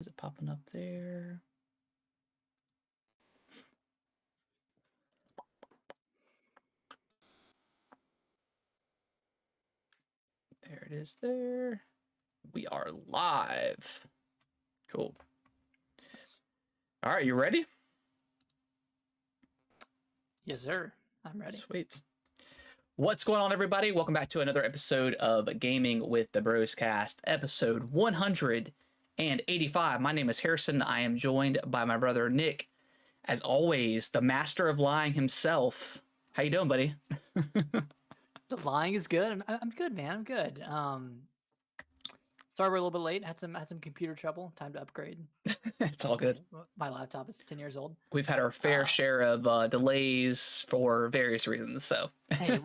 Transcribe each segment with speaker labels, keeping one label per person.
Speaker 1: Is it popping up there? There it is there. We are live. Cool. All right, you ready?
Speaker 2: Yes, sir. I'm ready.
Speaker 1: Sweet. What's going on, everybody? Welcome back to another episode of Gaming with the Bros Cast, episode 185. My name is Harrison. I am joined by my brother Nick. As always, the master of lying himself. How you doing, buddy?
Speaker 2: The lying is good. I'm good, man. I'm good. Sorry we're a little bit late. Had some computer trouble. Time to upgrade.
Speaker 1: It's all good.
Speaker 2: My laptop is 10 years old.
Speaker 1: We've had our fair share of delays for various reasons. So
Speaker 2: hey,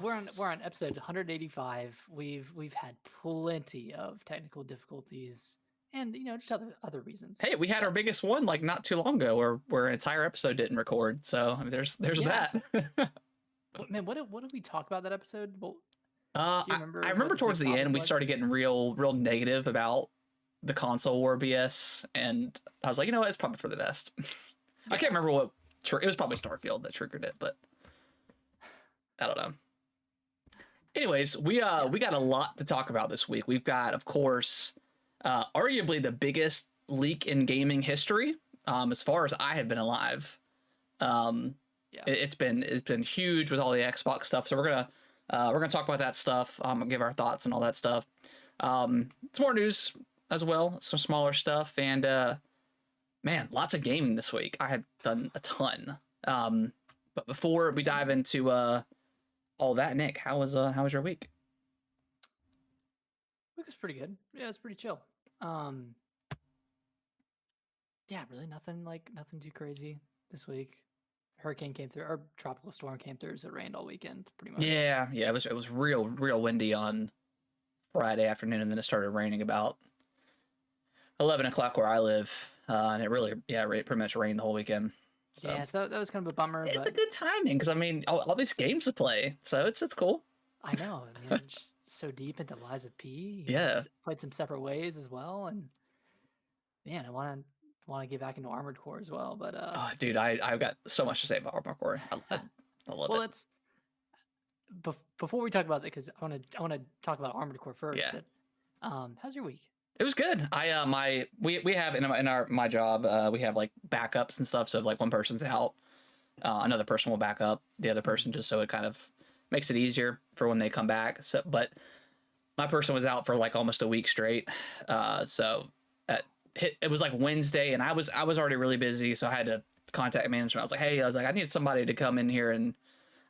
Speaker 2: we're on episode 185. We've had plenty of technical difficulties, and just other reasons.
Speaker 1: Hey, we had our biggest one like not too long ago, where an entire episode didn't record. So I mean, there's that.
Speaker 2: Man, what did we talk about that episode? Well,
Speaker 1: I remember towards the end we started getting real negative about the console war BS, and I was like, you know what, it's probably for the best. I can't remember what it was. Probably Starfield that triggered it, but I don't know. Anyways, we got a lot to talk about this week. We've got, of course, arguably the biggest leak in gaming history, as far as I have been alive. It's been huge with all the Xbox stuff. So we're gonna talk about that stuff. Give our thoughts and all that stuff. Some more news as well, some smaller stuff, and man, lots of gaming this week. I have done a ton. But before we dive into all that, Nick, how was your week?
Speaker 2: Week was pretty good. Yeah, it's pretty chill. Yeah, really nothing too crazy this week. Hurricane came through, or tropical storm came through, so it rained all weekend, pretty much.
Speaker 1: Yeah, it was real windy on Friday afternoon, and then it started raining about 11 o'clock where I live, and it really, pretty much rained the whole weekend. So.
Speaker 2: Yeah, so that was kind of a bummer.
Speaker 1: It's a good timing because I mean, all these games to play, so it's cool.
Speaker 2: I know. I mean, just so deep into Lies of P. Played some separate ways as well, and man, I want to get back into Armored Core as well. But
Speaker 1: oh, dude, I've got so much to say about Armored Core. I love it.
Speaker 2: Before we talk about that, because I want to talk about Armored Core first.
Speaker 1: Yeah.
Speaker 2: But, how's your week?
Speaker 1: It was good. We have in my job we have like backups and stuff. So if like one person's out, another person will back up the other person, just so it kind of makes it easier for when they come back. So, but my person was out for like almost a week straight. So it was like Wednesday, and I was already really busy, so I had to contact management. I was like, I need somebody to come in here, and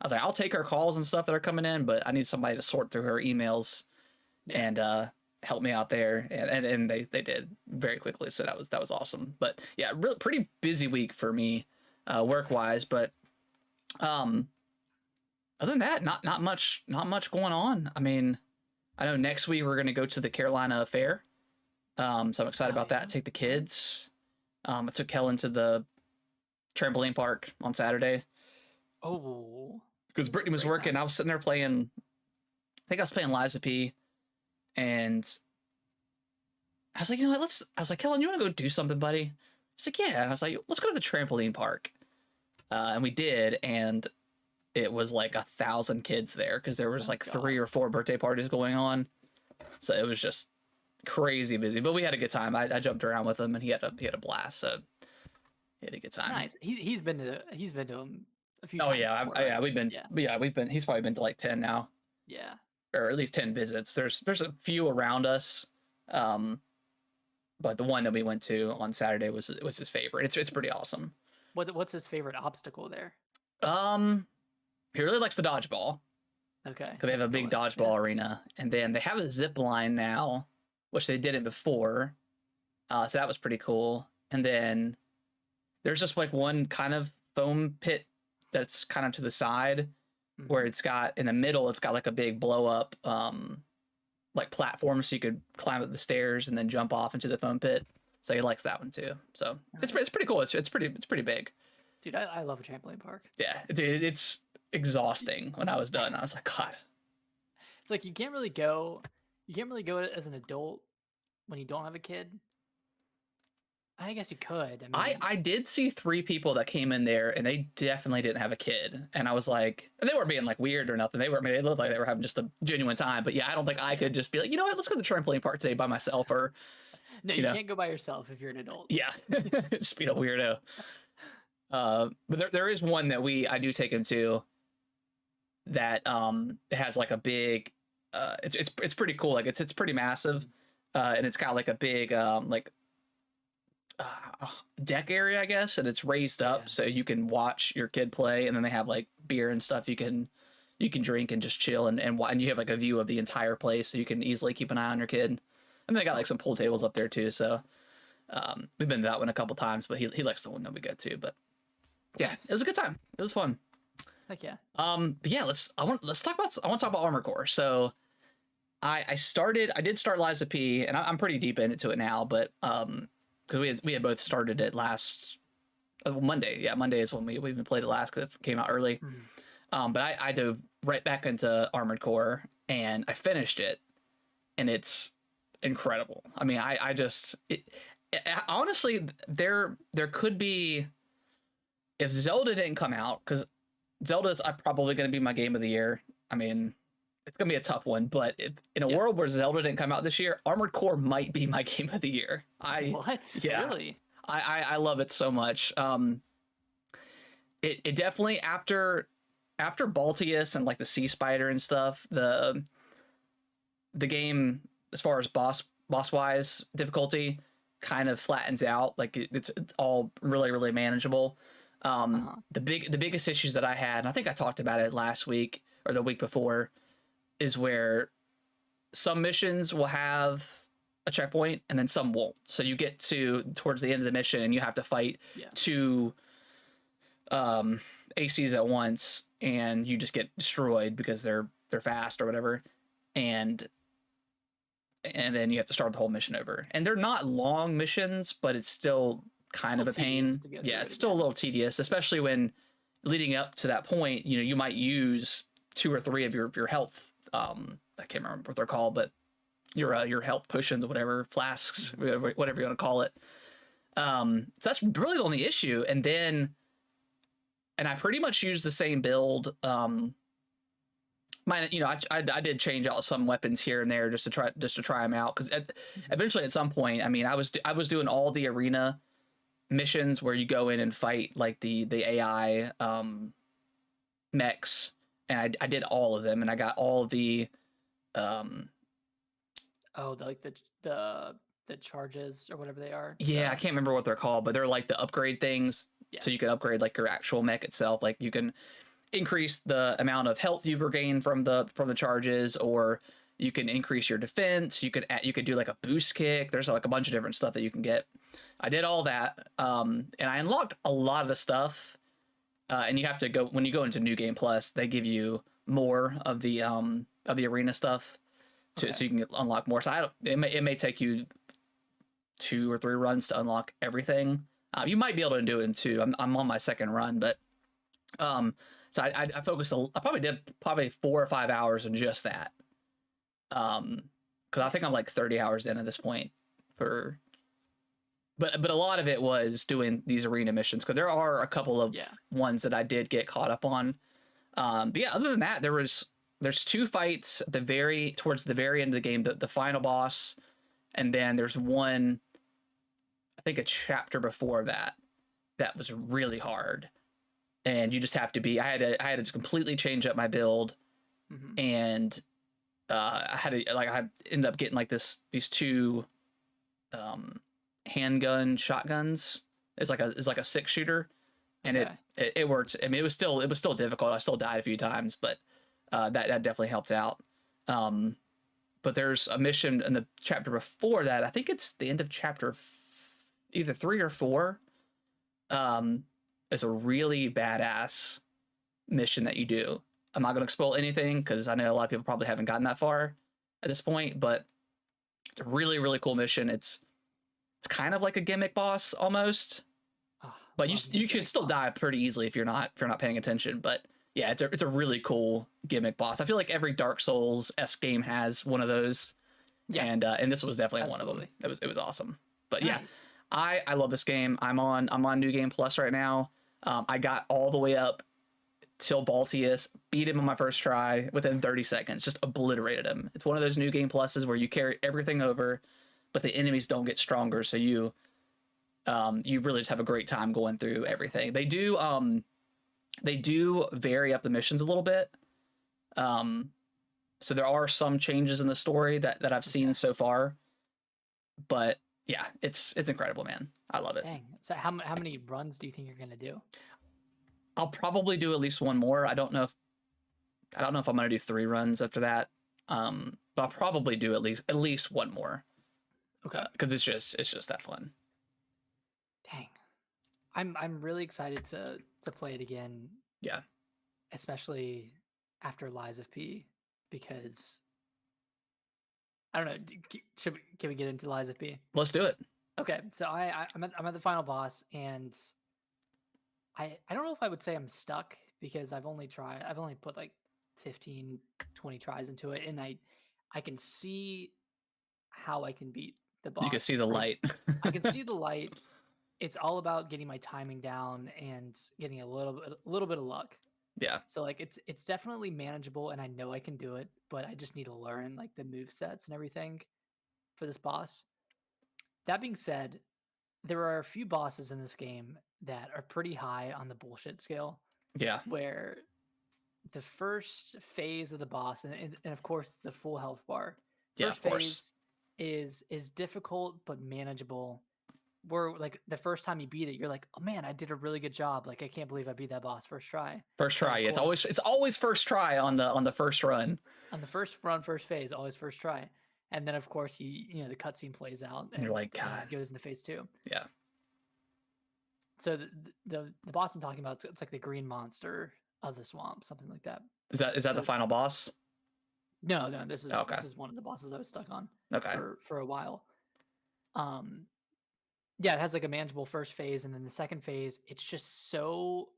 Speaker 1: I was like, I'll take her calls and stuff that are coming in, but I need somebody to sort through her emails and help me out there, and they did very quickly, so that was awesome. But yeah, pretty busy week for me work wise, but other than that, not much going on. I mean, I know next week we're gonna go to the Carolina Fair. So I'm excited about that. Take the kids. I took Kellen to the trampoline park on Saturday.
Speaker 2: Oh,
Speaker 1: because Brittany was working. I was sitting there playing. I think I was playing Lies of P, and I was like, you know what? I was like, Kellen, you want to go do something, buddy? She's like, yeah. And I was like, let's go to the trampoline park, and we did, and it was like 1,000 kids there because there was 3 or 4 birthday parties going on, so it was just crazy busy, but we had a good time. I jumped around with him, and he had a blast. So he had a good time.
Speaker 2: Nice. He's been to him a few times.
Speaker 1: Oh yeah, we've been. He's probably been to like 10 now.
Speaker 2: Yeah,
Speaker 1: or at least 10 visits. There's a few around us, but the one that we went to on Saturday was his favorite. It's pretty awesome.
Speaker 2: What's his favorite obstacle there?
Speaker 1: He really likes the dodgeball.
Speaker 2: Okay.
Speaker 1: Because they have a big dodgeball arena, and then they have a zip line now, which they didn't before. So that was pretty cool. And then there's just like one kind of foam pit that's kind of to the side, where it's got in the middle, it's got like a big blow up like platform, so you could climb up the stairs and then jump off into the foam pit. So he likes that one too. So it's pretty cool. It's pretty big.
Speaker 2: Dude, I love a trampoline park.
Speaker 1: Yeah, dude, it's exhausting. When I was done, I was like, God.
Speaker 2: It's like you can't really go as an adult when you don't have a kid, I guess you could. I mean,
Speaker 1: I did see 3 people that came in there and they definitely didn't have a kid. And I was like, and they weren't being like weird or nothing. They looked like they were having just a genuine time. But yeah, I don't think I could just be like, you know what, let's go to the trampoline park today by myself, or
Speaker 2: no, you can't go by yourself if you're an adult.
Speaker 1: Yeah, just be a weirdo. But there is one that I do take him to that has like a big it's pretty cool. Like it's pretty massive, and it's got like a big like deck area, I guess, and it's raised up so you can watch your kid play, and then they have like beer and stuff you can drink and just chill, and you have like a view of the entire place, so you can easily keep an eye on your kid. And they got like some pool tables up there too, so we've been to that one a couple times, but he likes the one that we go to. But yeah, It was a good time. It was fun.
Speaker 2: Heck yeah.
Speaker 1: But yeah, I want to talk about Armored Core. So I did start Lies of P, and I'm pretty deep into it now, but because we had both started it last Monday. Yeah, Monday is when we even played it last, because it came out early. But I dove right back into Armored Core and I finished it, and it's incredible. I mean, honestly, there could be, if Zelda didn't come out, because Zelda's probably going to be my game of the year. I mean, it's going to be a tough one, but if in a world where Zelda didn't come out this year, Armored Core might be my game of the year.
Speaker 2: What?
Speaker 1: Yeah,
Speaker 2: really?
Speaker 1: I love it so much. It definitely, after Baltius and like the Sea Spider and stuff, the game, as far as boss wise difficulty, kind of flattens out. Like it's all really, really manageable. The biggest issues that I had, and I think I talked about it last week or the week before, is where some missions will have a checkpoint and then some won't. So you get towards the end of the mission and you have to fight 2 ACs at once, and you just get destroyed because they're fast or whatever, and then you have to start the whole mission over. And they're not long missions, but it's still kind of a pain. Yeah, it's still a little tedious, especially when leading up to that point, you might use 2 or 3 of your health. I can't remember what they're called, but your health potions, whatever, flasks, whatever you want to call it. So that's really the only issue. And I pretty much use the same build. I did change out some weapons here and there just to try them out, because eventually at some point, I mean, I was doing all the arena missions where you go in and fight like the AI mechs, and I did all of them, and I got all of the
Speaker 2: like the charges or whatever they are.
Speaker 1: Yeah, I can't remember what they're called, but they're like the upgrade things. So you can upgrade like your actual mech itself. Like you can increase the amount of health you regain from the charges, or you can increase your defense. You could do like a boost kick. There's like a bunch of different stuff that you can get. I did all that, and I unlocked a lot of the stuff. And you have to go, when you go into New Game Plus, they give you more of the arena stuff so you can unlock more. So it may take you 2 or 3 runs to unlock everything. You might be able to do it in 2. I'm on my 2nd run, but so I focused. I probably did 4 or 5 hours in just that. Because I think I'm like 30 hours in at this point. But a lot of it was doing these arena missions, because there are a couple of ones that I did get caught up on. But yeah, other than that, there's 2 fights towards the very end of the game, the final boss, and then there's one, I think a chapter before that was really hard, and you just have to be. I had to completely change up my build, and I ended up getting like these 2 handgun shotguns. It's like a 6-shooter, and it worked. I mean, it was still difficult. I still died a few times, but that definitely helped out. But there's a mission in the chapter before that. I think it's the end of chapter either 3 or 4. It's a really badass mission that you do. I'm not going to spoil anything, because I know a lot of people probably haven't gotten that far at this point, but it's a really, really cool mission. It's kind of like a gimmick boss almost, but you should still die pretty easily if you're not paying attention. But yeah, it's a really cool gimmick boss. I feel like every Dark Souls-esque game has one of those, and this was definitely one of them. It was awesome. But nice. Yeah, I love this game. I'm on New Game Plus right now. I got all the way up till Baltius, beat him on my first try within 30 seconds, just obliterated him. It's one of those New Game Pluses where you carry everything over, but the enemies don't get stronger, so you really just have a great time going through everything. They do vary up the missions a little bit. So there are some changes in the story that I've seen so far, but yeah, it's incredible, man. I love it.
Speaker 2: Dang. So how many runs do you think you're gonna do?
Speaker 1: I'll probably do at least one more. I don't know if I'm gonna do 3 runs after that. But I'll probably do at least one more.
Speaker 2: Okay.
Speaker 1: Because it's just that fun.
Speaker 2: Dang. I'm really excited to play it again.
Speaker 1: Yeah.
Speaker 2: Especially after Lies of P, because I don't know. Can we get into Lies of P?
Speaker 1: Let's do it.
Speaker 2: Okay, so I'm at the final boss, and I don't know if I would say I'm stuck, because I've only put like 15, 20 tries into it, and I can see how I can beat the boss.
Speaker 1: You can see the light.
Speaker 2: I can see the light. It's all about getting my timing down and getting a little bit of luck.
Speaker 1: Yeah.
Speaker 2: So like it's definitely manageable, and I know I can do it, but I just need to learn like the move sets and everything for this boss. That being said, there are a few bosses in this game that are pretty high on the bullshit scale.
Speaker 1: Yeah.
Speaker 2: Where the first phase of the boss, and of course the full health bar. First phase is difficult but manageable. Where like the first time you beat it, you're like, oh man, I did a really good job. Like I can't believe I beat that boss first try.
Speaker 1: First try. Yeah, it's always first try on the first run.
Speaker 2: On the first phase, always first try. And then of course you know the cutscene plays out,
Speaker 1: and you're like, God,
Speaker 2: it goes into phase 2.
Speaker 1: Yeah.
Speaker 2: So the boss I'm talking about, it's like the green monster of the swamp, something like that.
Speaker 1: Is that
Speaker 2: So
Speaker 1: the final boss?
Speaker 2: No, this is
Speaker 1: Okay.
Speaker 2: this is one of the bosses I was stuck on.
Speaker 1: Okay.
Speaker 2: For a while. Yeah, it has like a manageable first phase, and then the second phase, it's just so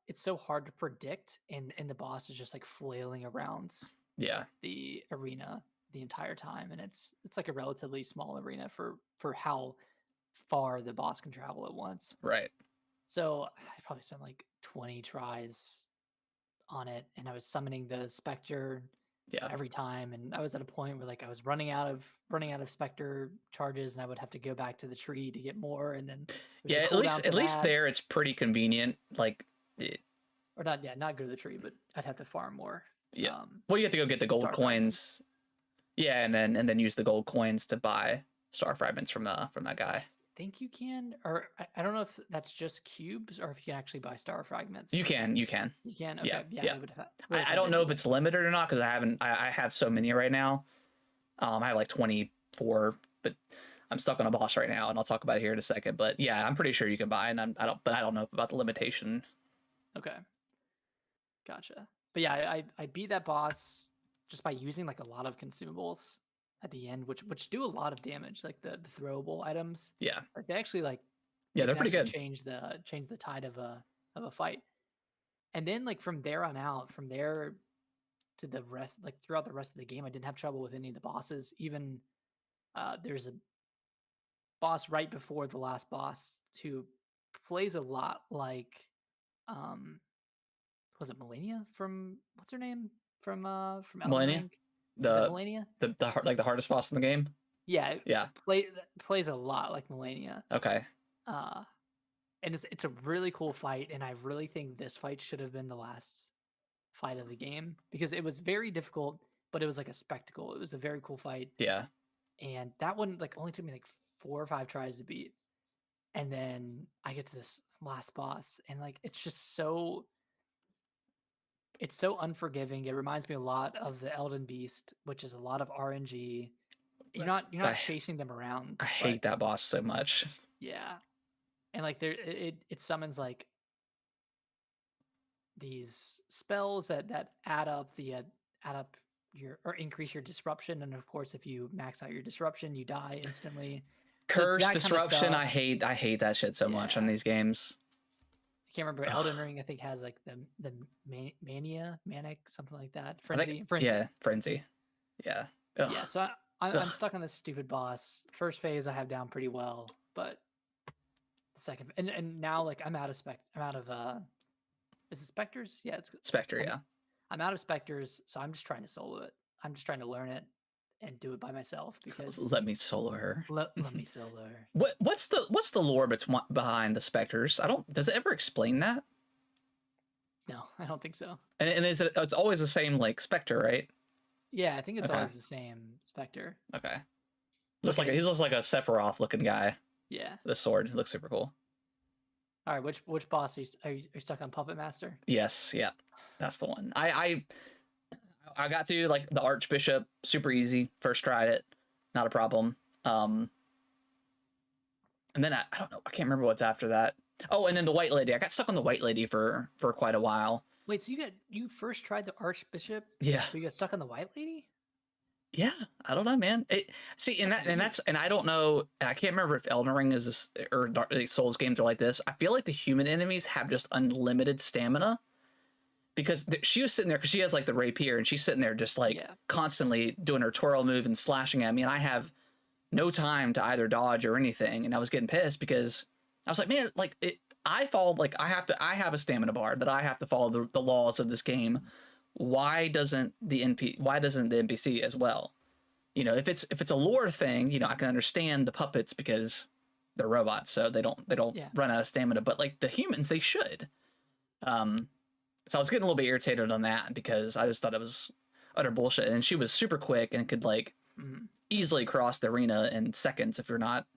Speaker 2: it's so hard to predict, and the boss is just like flailing around the arena the entire time, and it's like a relatively small arena for how far the boss can travel at once.
Speaker 1: Right.
Speaker 2: So I probably spent like 20 tries on it, and I was summoning the Spectre every time, and I was at a point where like I was running out of Spectre charges, and I would have to go back to the tree to get more, and then
Speaker 1: at least there it's pretty convenient, like
Speaker 2: or not go to the tree, but I'd have to farm more.
Speaker 1: Yeah. Well, you have to go get the gold coins. Yeah, and then use the gold coins to buy star fragments from that guy.
Speaker 2: I think you can, or I don't know if that's just cubes or if you can actually buy star fragments.
Speaker 1: You can.
Speaker 2: You can. Okay. Yeah.
Speaker 1: I don't know if it's limited or not, because I have so many right now. I have like 24, but I'm stuck on a boss right now, and I'll talk about it here in a second. But yeah, I'm pretty sure you can buy, and I don't know about the limitation.
Speaker 2: Okay. Gotcha. But yeah, I beat that boss just by using like a lot of consumables at the end, which do a lot of damage, like the throwable items.
Speaker 1: Yeah.
Speaker 2: Like they actually like
Speaker 1: they're pretty good.
Speaker 2: Change the tide of a fight. And then like from there on out, from there to the rest, like throughout the rest of the game, I didn't have trouble with any of the bosses. Even there's a boss right before the last boss who plays a lot like was it Melania from what's her name from
Speaker 1: Melania?
Speaker 2: Melania?
Speaker 1: The hardest boss in the game?
Speaker 2: Yeah. Plays a lot like Melania.
Speaker 1: Okay.
Speaker 2: And it's a really cool fight, and I really think this fight should have been the last fight of the game, because it was very difficult, but it was like a spectacle. It was a very cool fight.
Speaker 1: Yeah.
Speaker 2: And that one like only took me like 4 or 5 tries to beat. And then I get to this last boss, and like it's so unforgiving. It reminds me a lot of the Elden Beast, which is a lot of RNG. You're not chasing them around.
Speaker 1: I hate that boss so much.
Speaker 2: Yeah. And like it summons like these spells that add up your or increase your disruption, and of course if you max out your disruption, you die instantly.
Speaker 1: Curse, disruption, I hate that shit so much on these games.
Speaker 2: I can't remember. Elden Ring, I think, has like the manic, something like that. Frenzy.
Speaker 1: Yeah, frenzy. Yeah. Ugh.
Speaker 2: Yeah. So I'm stuck on this stupid boss. First phase I have down pretty well, but the second and now like I'm out of is it specters? Yeah, it's
Speaker 1: Spectre,
Speaker 2: I'm
Speaker 1: yeah.
Speaker 2: I'm out of specters, so I'm just trying to solo it. I'm just trying to learn it and do it by myself because
Speaker 1: Let me solo her.
Speaker 2: let me solo her.
Speaker 1: What's the lore behind the specters? Does it ever explain that?
Speaker 2: No, I don't think so.
Speaker 1: And it's always the same like specter, right?
Speaker 2: Yeah, I think it's
Speaker 1: Okay.
Speaker 2: always the same specter.
Speaker 1: Okay. He looks like a Sephiroth looking guy.
Speaker 2: Yeah.
Speaker 1: The sword, it looks super cool.
Speaker 2: All right, which boss are you stuck on? Puppet Master?
Speaker 1: Yes, yeah, that's the one. I got to like the Archbishop, super easy. First tried it, not a problem. And then I don't know, I can't remember what's after that. Oh, and then the White Lady. I got stuck on the White Lady for quite a while.
Speaker 2: Wait, so you first tried the Archbishop?
Speaker 1: Yeah.
Speaker 2: But you got stuck on the White Lady?
Speaker 1: Yeah, I don't know, man. And I don't know. I can't remember if Elden Ring or Souls games are like this. I feel like the human enemies have just unlimited stamina because she was sitting there because she has like the rapier and she's sitting there just like constantly doing her twirl move and slashing at me, and I have no time to either dodge or anything. And I was getting pissed because I was like, man, like I have a stamina bar that I have to follow the laws of this game. Why doesn't the NPC as well? You know, if it's a lore thing, you know, I can understand the puppets because they're robots, so they don't run out of stamina. But like the humans, they should. So I was getting a little bit irritated on that because I just thought it was utter bullshit. And she was super quick and could like easily cross the arena in seconds if you're not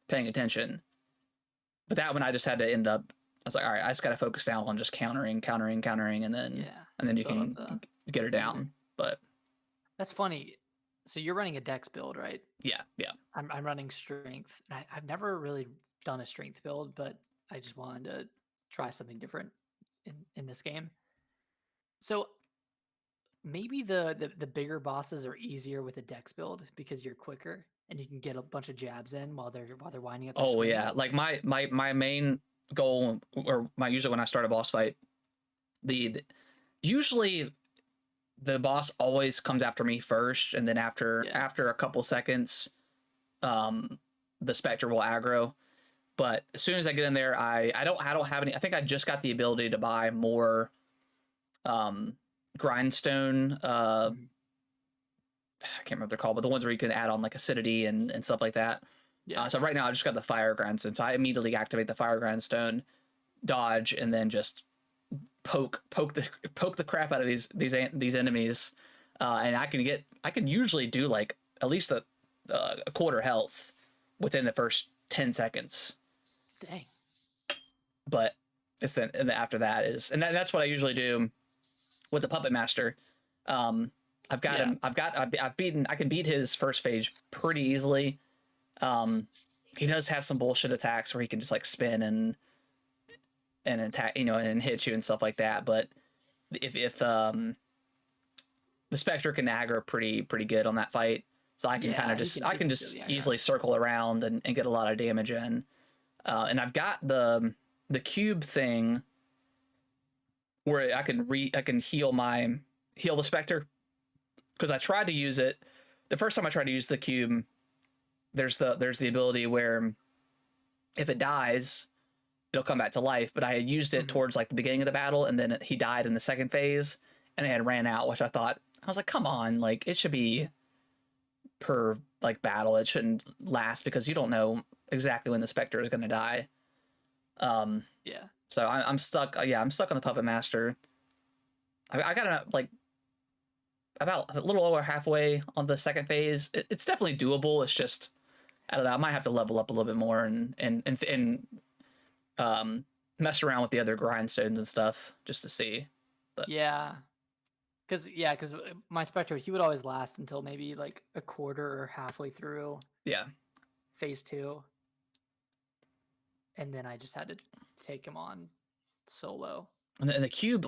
Speaker 1: paying attention. But that one I just had to end up. I was like, all right, I just got to focus down on just countering, and then you can get her down. But
Speaker 2: that's funny. So you're running a dex build, right?
Speaker 1: Yeah.
Speaker 2: I'm running strength. And I've never really done a strength build, but I just wanted to try something different in this game. So maybe the bigger bosses are easier with a dex build because you're quicker and you can get a bunch of jabs in while they're winding up.
Speaker 1: Oh yeah, like my main goal, or usually when I start a boss fight, usually the boss always comes after me first, and then after a couple seconds, the Spectre will aggro. But as soon as I get in there, I don't have any. I think I just got the ability to buy more grindstone. I can't remember what they're called, but the ones where you can add on like acidity and stuff like that. Yeah. So right now I just got the fire grindstone, so I immediately activate the fire grindstone, dodge, and then just poke the crap out of these enemies, and I can usually do like at least a quarter health within the first 10 seconds.
Speaker 2: Dang.
Speaker 1: But it's then and after that that's what I usually do with the Puppet Master. I've got him. I can beat his first phase pretty easily. He does have some bullshit attacks where he can just like spin and attack, you know, and hit you and stuff like that. But if the Spectre can aggro pretty good on that fight, so I can kind of just easily circle around and get a lot of damage in. And I've got the cube thing where I can heal the Spectre, because I tried to use it the first time I tried to use the cube. There's the ability where if it dies, it'll come back to life. But I had used it towards like the beginning of the battle, and then he died in the second phase, and it had ran out, which I was like, come on, like it should be per like battle. It shouldn't last because you don't know exactly when the Spectre is going to die. So I'm stuck. I'm stuck on the Puppet Master. I got like about a little over halfway on the second phase. It's definitely doable. It's just, I don't know, I might have to level up a little bit more and mess around with the other grindstones and stuff just to see. But
Speaker 2: because my Spectre, he would always last until maybe like a quarter or halfway through phase 2, and then I just had to take him on solo.
Speaker 1: And the cube,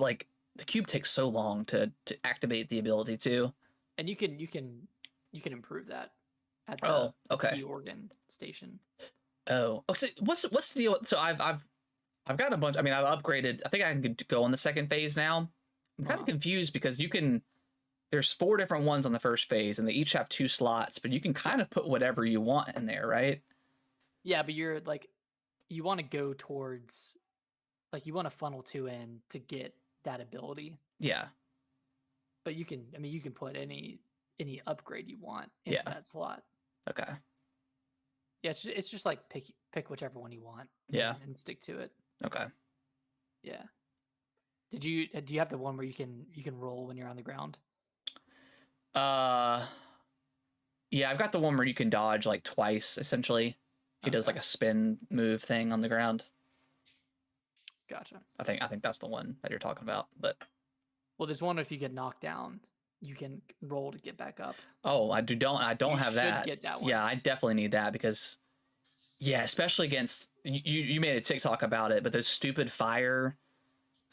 Speaker 1: the cube takes so long to activate the ability too. And
Speaker 2: you can improve that at the organ station.
Speaker 1: So what's the deal? So I've got a bunch. I mean, I've upgraded. I think I can go on the second phase now. I'm kind of confused because you can there's 4 different ones on the first phase, and they each have 2 slots, but you can kind of put whatever you want in there, right?
Speaker 2: Yeah, but you're like, you want to go towards, like, you want to funnel 2 in to get that ability.
Speaker 1: Yeah.
Speaker 2: But you can, I mean, you can put any upgrade you want into that slot.
Speaker 1: Okay.
Speaker 2: Yeah, it's just like pick whichever one you want.
Speaker 1: Yeah.
Speaker 2: And stick to it.
Speaker 1: Okay.
Speaker 2: Yeah. Do you have the one where you can roll when you're on the ground?
Speaker 1: Yeah, I've got the one where you can dodge like twice essentially. He does like a spin move thing on the ground.
Speaker 2: Gotcha.
Speaker 1: I think that's the one that you're talking about. But
Speaker 2: well, there's one if you get knocked down, you can roll to get back up.
Speaker 1: Oh, I don't have that.
Speaker 2: Get that one.
Speaker 1: Yeah, I definitely need that because especially against you made a TikTok about it, but those stupid fire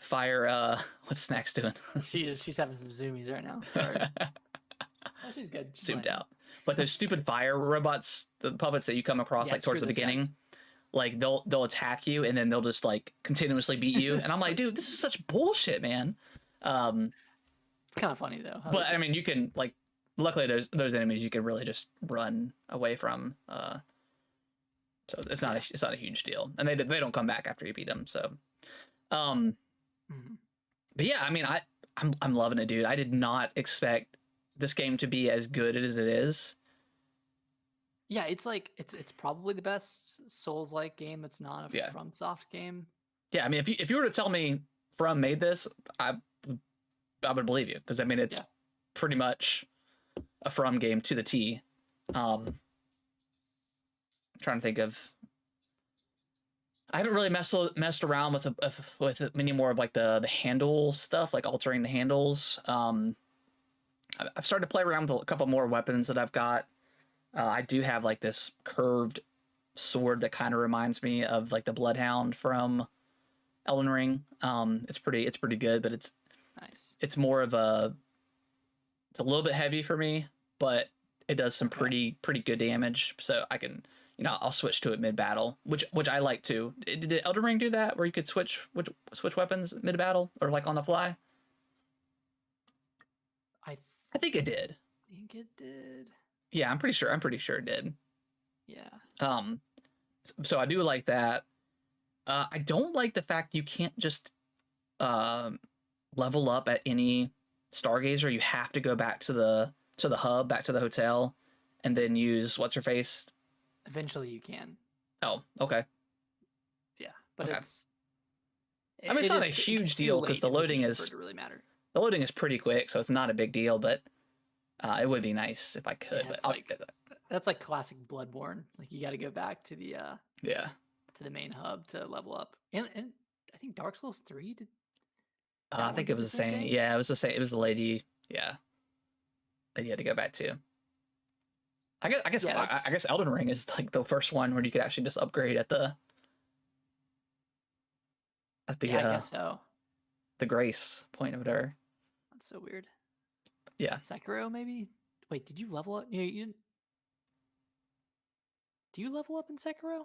Speaker 1: what's Snacks doing?
Speaker 2: she's having some zoomies right now. Sorry. Oh, she's good. She's
Speaker 1: Zoomed
Speaker 2: fine.
Speaker 1: out. But those stupid fire robots, the puppets that you come across like towards the beginning,
Speaker 2: guys.
Speaker 1: like they'll attack you and then they'll just like continuously beat you. And I'm like, dude, this is such bullshit, man.
Speaker 2: It's kind of funny though.
Speaker 1: But I mean, you can like, luckily those enemies you can really just run away from. So it's not a huge deal, and they don't come back after you beat them. So, but yeah, I mean, I'm loving it, dude. I did not expect this game to be as good as it is.
Speaker 2: Yeah, it's like it's probably the best Souls-like game that's not a FromSoft game.
Speaker 1: Yeah, I mean, if you were to tell me From made this, I would believe you, because I mean it's pretty much a From game to the T. I'm trying to think of. I haven't really messed around with many more of like the handle stuff, like altering the handles. I've started to play around with a couple more weapons that I've got. I do have like this curved sword that kind of reminds me of like the Bloodhound from Elden Ring. It's pretty good, but it's
Speaker 2: nice.
Speaker 1: It's more of it's a little bit heavy for me, but it does some pretty good damage. So I can, I'll switch to it mid battle, which I like too. Did Elden Ring do that where you could switch weapons mid battle or like on the fly? I think it did.
Speaker 2: I think it did.
Speaker 1: Yeah, I'm pretty sure it did.
Speaker 2: Yeah.
Speaker 1: So I do like that. I don't like the fact you can't just level up at any Stargazer. You have to go back to the hub, back to the hotel, and then use what's her face.
Speaker 2: Eventually, you can.
Speaker 1: Oh, okay.
Speaker 2: Yeah, but it's.
Speaker 1: I mean, it's not a huge deal because the loading is
Speaker 2: really matter.
Speaker 1: The loading is pretty quick, so it's not a big deal. But it would be nice if I could.
Speaker 2: Yeah,
Speaker 1: but
Speaker 2: that's like classic Bloodborne. Like you got to go back to the to the main hub to level up. And I think Dark Souls 3 did.
Speaker 1: I think it was the same. Yeah, it was the same. It was the lady. Yeah, that you had to go back to. I guess Elden Ring is like the first one where you could actually just upgrade at the. I guess
Speaker 2: so.
Speaker 1: The grace point or whatever.
Speaker 2: That's so weird.
Speaker 1: Yeah.
Speaker 2: Sekiro, maybe? Wait, did you level up? You didn't. Do you level up in Sekiro?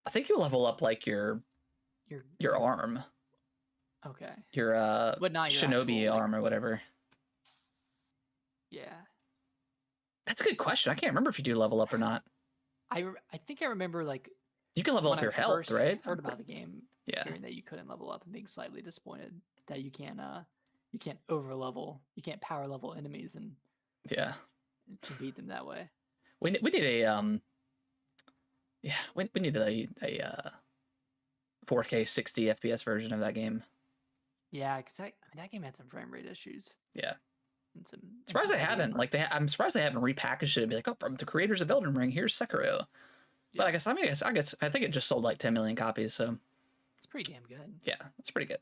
Speaker 1: I think you level up like your arm.
Speaker 2: Okay.
Speaker 1: Your
Speaker 2: but not your
Speaker 1: shinobi
Speaker 2: actual,
Speaker 1: arm or whatever.
Speaker 2: Yeah.
Speaker 1: That's a good question. I can't remember if you do level up or not.
Speaker 2: I think I remember like
Speaker 1: you can level up your health, right?
Speaker 2: Heard about the game.
Speaker 1: Yeah.
Speaker 2: Hearing that you couldn't level up and being slightly disappointed that you can't over level, you can't power level enemies and to beat them that way.
Speaker 1: We need a we need a 4K 60 FPS version of that game.
Speaker 2: Yeah, because that game had some frame rate issues.
Speaker 1: Yeah.
Speaker 2: I'm
Speaker 1: surprised they haven't. I'm surprised they haven't repackaged it and be like, oh, from the creators of Elden Ring, here's Sekiro. Yeah. But I think it just sold like 10 million copies, so
Speaker 2: it's pretty damn good.
Speaker 1: Yeah, it's pretty good.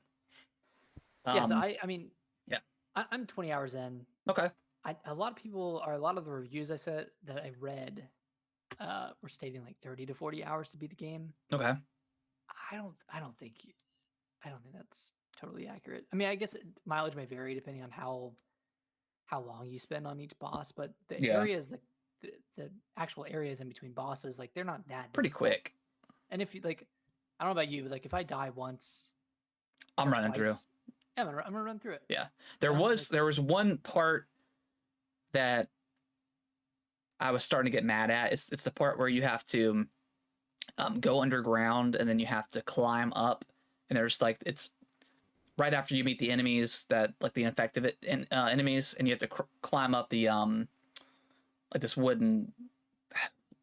Speaker 2: Yeah, so I mean,
Speaker 1: yeah,
Speaker 2: I'm 20 hours in.
Speaker 1: Okay.
Speaker 2: A lot of the reviews I said that I read were stating like 30 to 40 hours to beat the game.
Speaker 1: Okay.
Speaker 2: I don't think that's totally accurate. I mean, I guess mileage may vary depending on how long you spend on each boss, but the areas, the actual areas in between bosses, like they're not that
Speaker 1: pretty
Speaker 2: difficult.
Speaker 1: Quick.
Speaker 2: And if you like, I don't know about you, but like if I die once,
Speaker 1: I'm running through.
Speaker 2: Yeah, I'm gonna run through it.
Speaker 1: Yeah, there was one part that I was starting to get mad at. It's the part where you have to go underground and then you have to climb up, and there's like it's right after you meet the enemies that like the infected enemies, and you have to climb up the like this wooden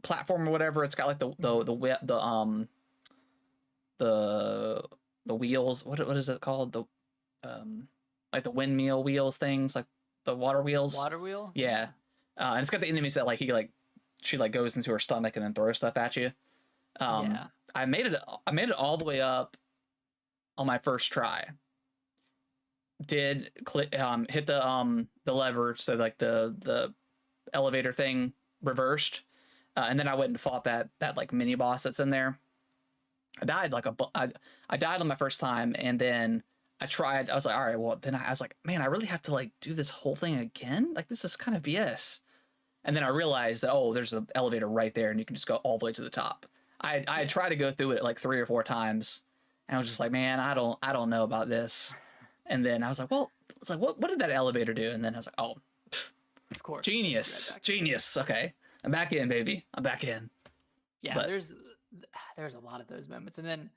Speaker 1: platform or whatever. It's got like the wheels. What is it called? The like the windmill wheels things, like the water wheels.
Speaker 2: Water wheel.
Speaker 1: Yeah. And it's got the enemies that like she goes into her stomach and then throws stuff at you.
Speaker 2: Yeah.
Speaker 1: I made it all the way up on my first try. Did hit the lever, so like the elevator thing reversed, and then I went and fought that like mini boss that's in there. I died I died on my first time, and then I was like, all right, well then I was like, man, I really have to like do this whole thing again? Like this is kind of BS. And then I realized that, oh, there's an elevator right there and you can just go all the way to the top. I tried to go through it like 3 or 4 times, and I was just like, man, I don't know about this. And then I was like, well, it's like, what did that elevator do? And then I was like, oh,
Speaker 2: of course,
Speaker 1: genius. Okay, I'm back in, baby. I'm back in.
Speaker 2: Yeah, but there's a lot of those moments. And then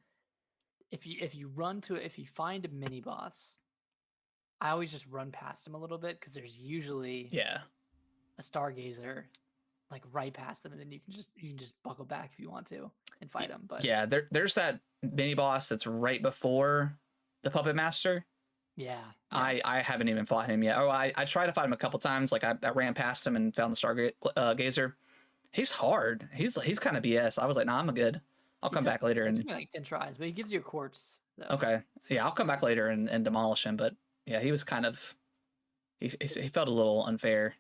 Speaker 2: if you find a mini boss, I always just run past him a little bit, because there's usually a stargazer like right past them, and then you can just buckle back if you want to and fight him. But
Speaker 1: yeah, there's that mini boss that's right before the puppet master.
Speaker 2: Yeah.
Speaker 1: I haven't even fought him yet. Oh, I tried to fight him a couple times. Like I ran past him and found the stargazer. He's hard. He's kind of BS. I was like, nah, I'm good. I'll come back later.
Speaker 2: It took me like 10 tries, but he gives you a quartz though.
Speaker 1: Okay. Yeah, I'll come back later and demolish him. But yeah, he was kind of he felt a little unfair.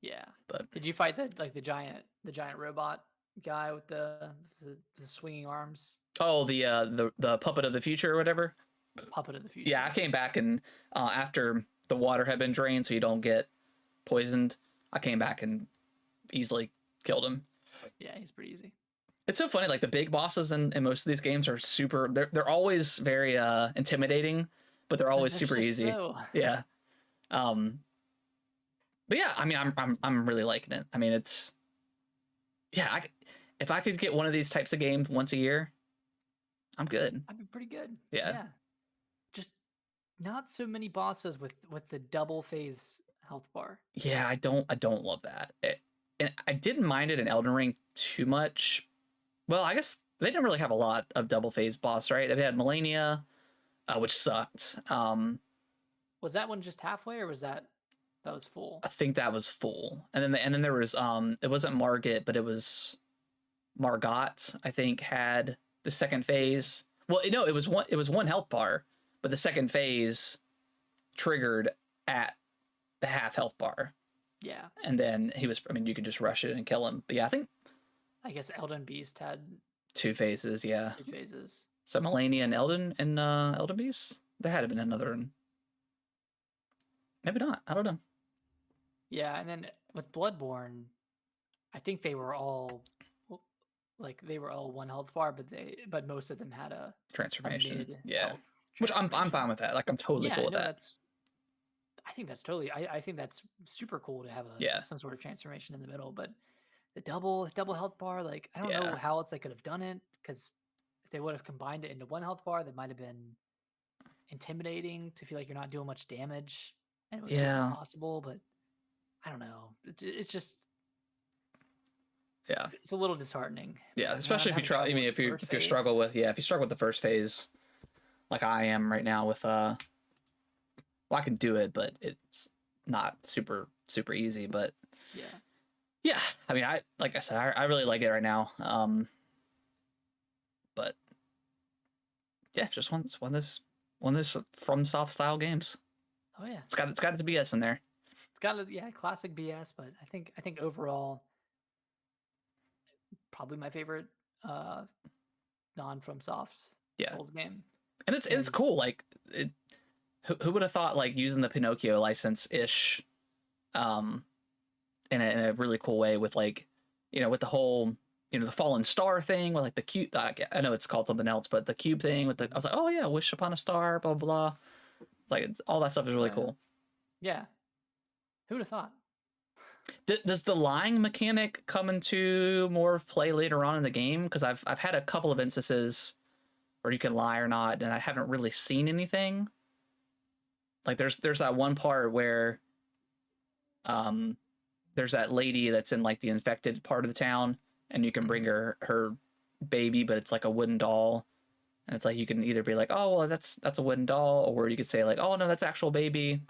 Speaker 2: Yeah.
Speaker 1: But
Speaker 2: did you fight the giant robot guy with the swinging arms?
Speaker 1: Oh, the puppet of the future or whatever.
Speaker 2: Puppet of the future.
Speaker 1: Yeah, I came back, and after the water had been drained so you don't get poisoned, I came back and easily killed him.
Speaker 2: Yeah, he's pretty easy.
Speaker 1: It's so funny, like the big bosses in most of these games are they're always very intimidating, but they're always super easy. Yeah. But yeah, I mean, I'm really liking it. I mean, it's if I could get one of these types of games once a year, I'm good.
Speaker 2: I'd be pretty good.
Speaker 1: Yeah.
Speaker 2: Just not so many bosses with the double phase health bar.
Speaker 1: Yeah, I don't love that. And I didn't mind it in Elden Ring too much. Well, I guess they didn't really have a lot of double phase boss, right? They had Melania, which sucked.
Speaker 2: Was that one just halfway, or was that was full?
Speaker 1: I think that was full. And then there was it wasn't Margit, but it was Margot, I think, had the second phase. Well, no, it was one health bar, but the second phase triggered at the half health bar.
Speaker 2: Yeah.
Speaker 1: And then you could just rush it and kill him. But yeah,
Speaker 2: I guess Elden Beast had
Speaker 1: 2 phases, yeah.
Speaker 2: 2 phases.
Speaker 1: So Melania and Elden Beast? There had to been another one. Maybe not. I don't know.
Speaker 2: Yeah, and then with Bloodborne, I think they were all one health bar, but most of them had a
Speaker 1: transformation. Yeah. Which I'm fine with that. Like I'm totally cool with that.
Speaker 2: I think that's super cool to have some sort of transformation in the middle, but the double health bar, like I don't know how else they could have done it, because if they would have combined it into one health bar, that might have been intimidating to feel like you're not doing much damage, and it would be possible, but I don't know. It's just it's a little disheartening.
Speaker 1: Yeah, especially if you try. I mean, if you struggle with the first phase, like I am right now with well, I can do it, but it's not super easy. But yeah. I mean, like I said, I really like it right now. But yeah, just one of this FromSoft style games.
Speaker 2: Oh yeah,
Speaker 1: it's got its BS in there.
Speaker 2: It's got classic BS, but I think overall, probably my favorite non FromSoft Souls game.
Speaker 1: And it's cool. Like who would have thought like using the Pinocchio license ish, in a really cool way with like, with the whole, the fallen star thing with like the cube. I know it's called something else, but the cube thing with I was like, oh yeah, wish upon a star, blah blah. Like all that stuff is really
Speaker 2: Yeah.
Speaker 1: cool.
Speaker 2: Yeah. Who would have thought?
Speaker 1: Does the lying mechanic come into more of play later on in the game? Because I've had a couple of instances where you can lie or not, and I haven't really seen anything. Like there's that one part where there's that lady that's in like the infected part of the town, and you can bring her baby, but it's like a wooden doll. And it's like you can either be like, oh well, that's a wooden doll, or you could say like, oh no, that's actual baby.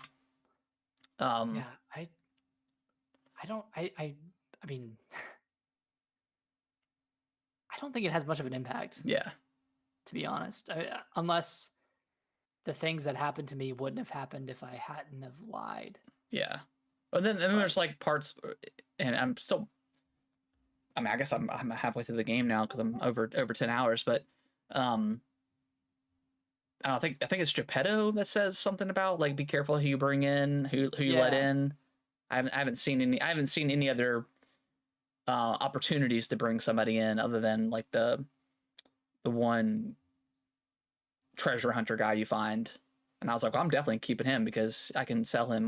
Speaker 2: Yeah, I don't I mean I don't think it has much of an impact,
Speaker 1: Yeah,
Speaker 2: to be honest. Unless the things that happened to me wouldn't have happened if I hadn't have lied.
Speaker 1: yeah. But then
Speaker 2: But
Speaker 1: there's like parts, and I'm still. I mean, I guess I'm halfway through the game now because I'm over 10 hours. But I don't think it's Geppetto that says something about like be careful who you bring in, who you let
Speaker 2: yeah,
Speaker 1: in. I haven't seen any other opportunities to bring somebody in other than like the one treasure hunter guy you find. And I was like, well, I'm definitely keeping him because I can sell him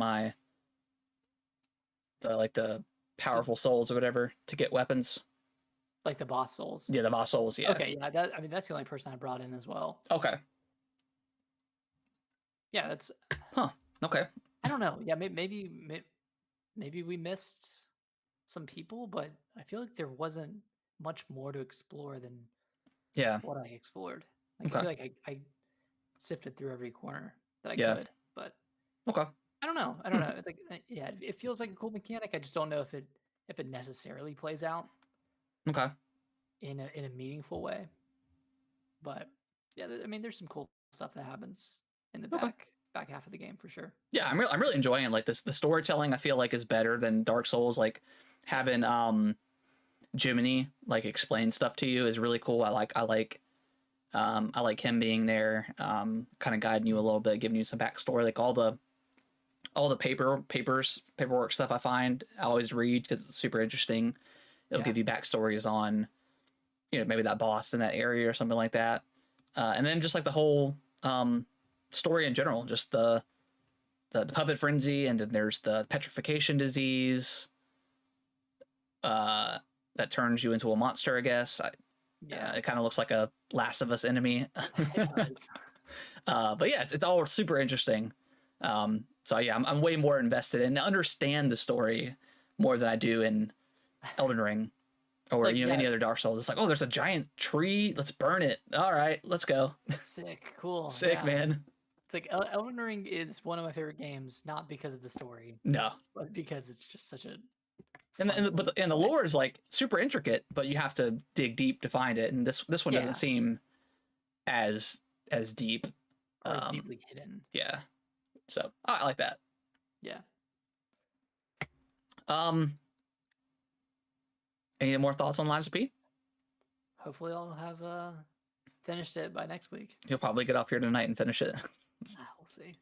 Speaker 1: the powerful souls or whatever to get weapons.
Speaker 2: like the boss souls.
Speaker 1: Yeah, the boss souls. Yeah.
Speaker 2: Okay, yeah, I mean that's the only person I brought in as well.
Speaker 1: Okay.
Speaker 2: Yeah, that's
Speaker 1: Huh. Okay.
Speaker 2: I don't know. Yeah, maybe we missed some people, but I feel like there wasn't much more to explore than
Speaker 1: Yeah.
Speaker 2: what I explored. Like I
Speaker 1: Okay.
Speaker 2: feel like I sifted through every corner that I
Speaker 1: Yeah.
Speaker 2: could, but
Speaker 1: Okay.
Speaker 2: I don't know. I don't know. It's like yeah, it feels like a cool mechanic. I just don't know if it necessarily plays out
Speaker 1: Okay.
Speaker 2: in a meaningful way. But yeah, I mean, there's some cool stuff that happens in the
Speaker 1: Okay.
Speaker 2: back half of the game for sure.
Speaker 1: Yeah, I'm really enjoying it. Like this, the storytelling I feel like is better than Dark Souls. Like having Jiminy like explain stuff to you is really cool. I like him being there, kind of guiding you a little bit, giving you some backstory. Like all the paperwork stuff I find I always read because it's super interesting. It'll
Speaker 2: Yeah.
Speaker 1: give you backstories on, maybe that boss in that area or something like that, and then just like the whole story in general, just the puppet frenzy, and then there's the petrification disease that turns you into a monster, I guess.
Speaker 2: Yeah.
Speaker 1: It kind of looks like a Last of Us enemy.
Speaker 2: It does.
Speaker 1: But yeah, it's all super interesting. So yeah, I'm way more invested and understand the story more than I do in Elden Ring or
Speaker 2: like,
Speaker 1: any other Dark Souls. It's like, oh, there's a giant tree, let's burn it. All right, let's go.
Speaker 2: Sick, cool.
Speaker 1: Sick,
Speaker 2: yeah.
Speaker 1: man.
Speaker 2: It's like Elden Ring is one of my favorite games, not because of the story,
Speaker 1: No,
Speaker 2: but because it's just such a
Speaker 1: and
Speaker 2: fun little
Speaker 1: the lore is like super intricate, but you have to dig deep to find it. And this one
Speaker 2: Yeah.
Speaker 1: doesn't seem as deep.
Speaker 2: or it's deeply hidden.
Speaker 1: Yeah, so I like that.
Speaker 2: Yeah.
Speaker 1: Any more thoughts on Lives of P?
Speaker 2: Hopefully, I'll have finished it by next week.
Speaker 1: You'll probably get off here tonight and finish it.
Speaker 2: We'll see.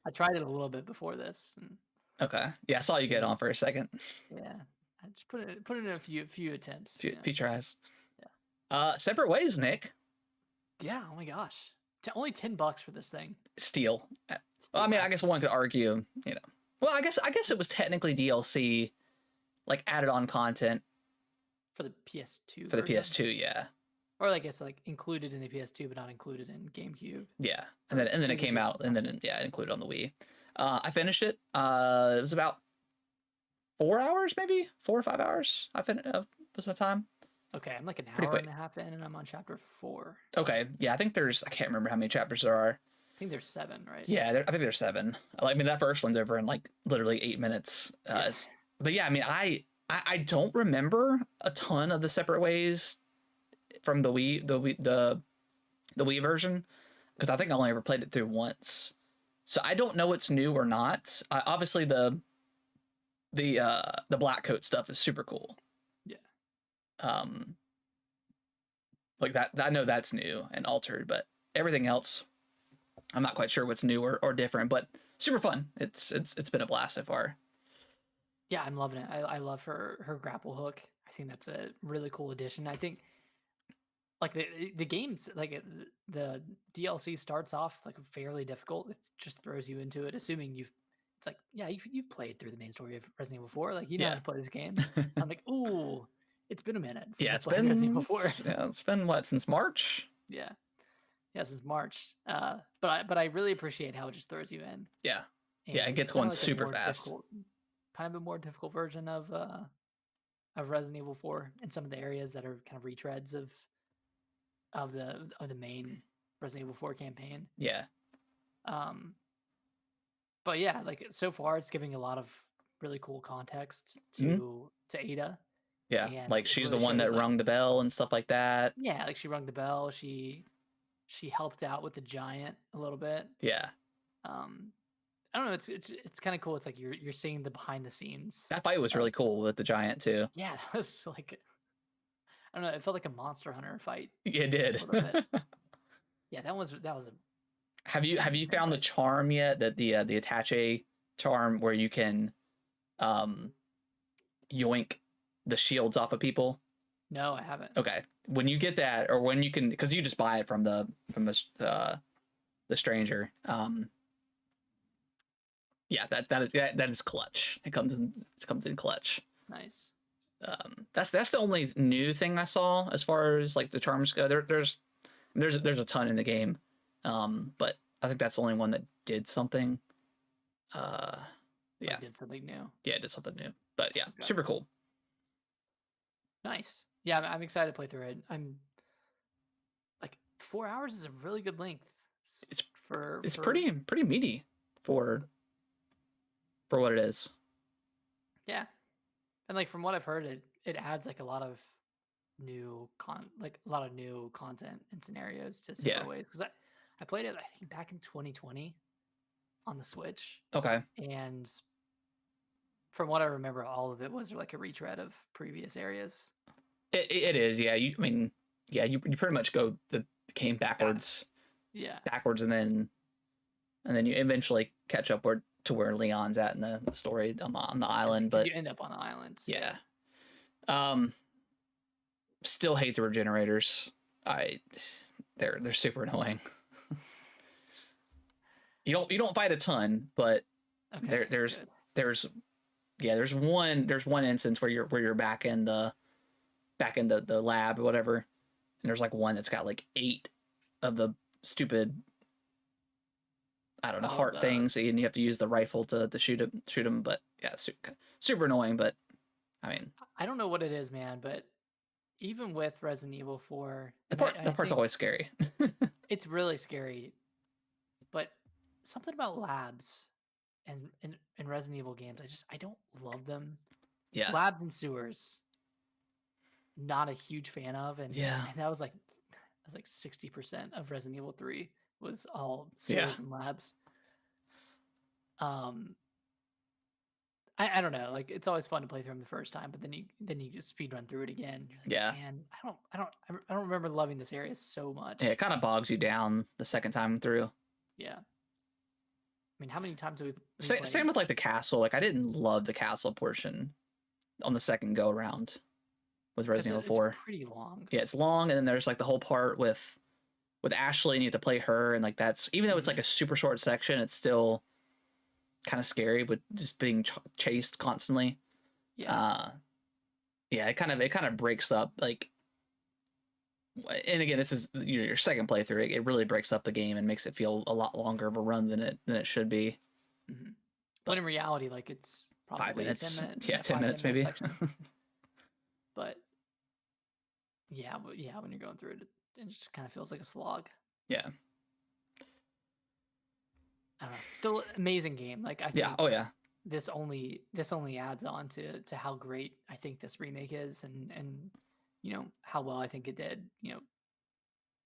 Speaker 2: I tried it a little bit before this, and
Speaker 1: Okay. Yeah, I saw you get on for a second.
Speaker 2: yeah, I just put it in a few attempts.
Speaker 1: Few tries.
Speaker 2: Yeah.
Speaker 1: Separate ways, Nick.
Speaker 2: Yeah. Oh my gosh. Only $10 for this thing.
Speaker 1: Steal. Well, I mean, I guess one could argue, Well, I guess it was technically DLC, like added on content
Speaker 2: For the PS2.
Speaker 1: for the
Speaker 2: version?
Speaker 1: PS2. Yeah.
Speaker 2: Or I guess like included in the PS2, but not included in GameCube.
Speaker 1: Yeah. And then it came out, and then included on the Wii. I finished it. It was about 4 hours, maybe 4 or 5 hours. I finished. Was my time.
Speaker 2: Okay, I'm like an
Speaker 1: Pretty
Speaker 2: hour
Speaker 1: quick.
Speaker 2: and a half in, and I'm on chapter 4.
Speaker 1: Okay. Yeah, I think I can't remember how many chapters there are.
Speaker 2: I think there's 7, right?
Speaker 1: Yeah, I think there's 7. I mean, that first one's over in like literally 8 minutes. But yeah, I mean, I don't remember a ton of the separate ways from the Wii version, because I think I only ever played it through once. So I don't know what's new or not. Obviously the black coat stuff is super cool.
Speaker 2: Yeah.
Speaker 1: Like that I know that's new and altered, but everything else I'm not quite sure what's new or different, but super fun. It's been a blast so far.
Speaker 2: Yeah, I'm loving it. I love her grapple hook. I think that's a really cool addition. I think like the game's like the DLC starts off like fairly difficult. It just throws you into it, assuming you've. It's like, yeah, you've played through the main story of Resident Evil 4. Like, you know how
Speaker 1: Yeah.
Speaker 2: to play this game. I'm like, ooh, it's been a minute since
Speaker 1: Yeah,
Speaker 2: I played Resident Evil 4.
Speaker 1: it's been what, since March?
Speaker 2: Yeah, since March. But I really appreciate how it just throws you in.
Speaker 1: Yeah.
Speaker 2: And
Speaker 1: Yeah, it
Speaker 2: it's
Speaker 1: gets
Speaker 2: kinda
Speaker 1: going
Speaker 2: like a
Speaker 1: super
Speaker 2: more
Speaker 1: fast.
Speaker 2: kind of a more difficult version of Resident Evil 4 in some of the areas that are kind of retreads of the main Resident Evil 4 campaign.
Speaker 1: Yeah.
Speaker 2: Um, but yeah, like so far, it's giving a lot of really cool context to Ada,
Speaker 1: Yeah.
Speaker 2: and
Speaker 1: Like
Speaker 2: it
Speaker 1: she's the
Speaker 2: really
Speaker 1: one
Speaker 2: shows
Speaker 1: that
Speaker 2: like
Speaker 1: rung the bell and stuff like that.
Speaker 2: yeah, like she rung the bell. She helped out with the giant a little bit.
Speaker 1: Yeah.
Speaker 2: Um, I don't know. It's kind of cool. It's like you're seeing the behind the scenes.
Speaker 1: That fight was really cool with the giant too.
Speaker 2: Yeah, that was like I don't know. It felt like a Monster Hunter fight.
Speaker 1: It did.
Speaker 2: A little bit. Yeah, that was a.
Speaker 1: Have you found the charm yet, that the attache charm where you can yoink the shields off of people?
Speaker 2: No, I haven't.
Speaker 1: Okay, when you get that, or when you can, because you just buy it from the the stranger. Yeah, that is clutch. It comes in clutch.
Speaker 2: Nice.
Speaker 1: That's the only new thing I saw as far as like the charms go. There's a ton in the game, but I think that's the only one that did something. Yeah,
Speaker 2: Did something new.
Speaker 1: Yeah, it did something new. But yeah,
Speaker 2: Okay.
Speaker 1: super cool.
Speaker 2: Nice. Yeah, I'm excited to play through it. I'm like 4 hours is a really good length.
Speaker 1: It's
Speaker 2: for
Speaker 1: pretty meaty for what it is.
Speaker 2: Yeah, and like from what I've heard, it adds like a lot of new content and scenarios to Super Ways, because I played it I think back in 2020 on the Switch.
Speaker 1: Okay.
Speaker 2: And from what I remember, all of it was like a retread of previous areas.
Speaker 1: It is, yeah. You pretty much go the game backwards.
Speaker 2: Yeah.
Speaker 1: Backwards, and then you eventually catch up to where Leon's at in the story on the island. But
Speaker 2: you end up on the island. So.
Speaker 1: Yeah. Still hate the regenerators. They're super annoying. You don't fight a ton, but
Speaker 2: okay,
Speaker 1: there's one instance where you're back in the lab or whatever, and there's like one that's got like 8 of the stupid, I don't know, heart things, and you have to use the rifle to shoot them. But yeah, super annoying. But I mean,
Speaker 2: I don't know what it is, man, but even with Resident Evil 4,
Speaker 1: that part's always scary.
Speaker 2: It's really scary, but something about labs and Resident Evil games, I don't love them.
Speaker 1: Yeah,
Speaker 2: labs and sewers, not a huge fan of, and that was like 60% of Resident Evil 3 was all sewers and labs. I don't know, like it's always fun to play through them the first time, but then you just speed run through it again. Like,
Speaker 1: yeah,
Speaker 2: man, I don't remember loving this area so much.
Speaker 1: Yeah, it kind of bogs you down the second time through.
Speaker 2: Yeah. I mean, how many times have we
Speaker 1: same with like the castle? Like I didn't love the castle portion on the second go around with Resident Evil 4.
Speaker 2: It's pretty long.
Speaker 1: Yeah, it's long, and then there's like the whole part with Ashley, and you have to play her, and like that's, even though it's like a super short section, it's still kind of scary with just being chased constantly.
Speaker 2: Yeah.
Speaker 1: Yeah, it kind of breaks up, like, and again, this is your second playthrough. It really breaks up the game and makes it feel a lot longer of a run than it should be.
Speaker 2: Mm-hmm. But in reality, like it's probably
Speaker 1: 5 minutes.
Speaker 2: 10 minutes.
Speaker 1: Yeah, 10 minutes maybe.
Speaker 2: But yeah, when you're going through it, it just kind of feels like a slog.
Speaker 1: Yeah.
Speaker 2: I don't know. Still amazing game. Like I think this only adds on to how great I think this remake is, and you know how well I think it did, you know,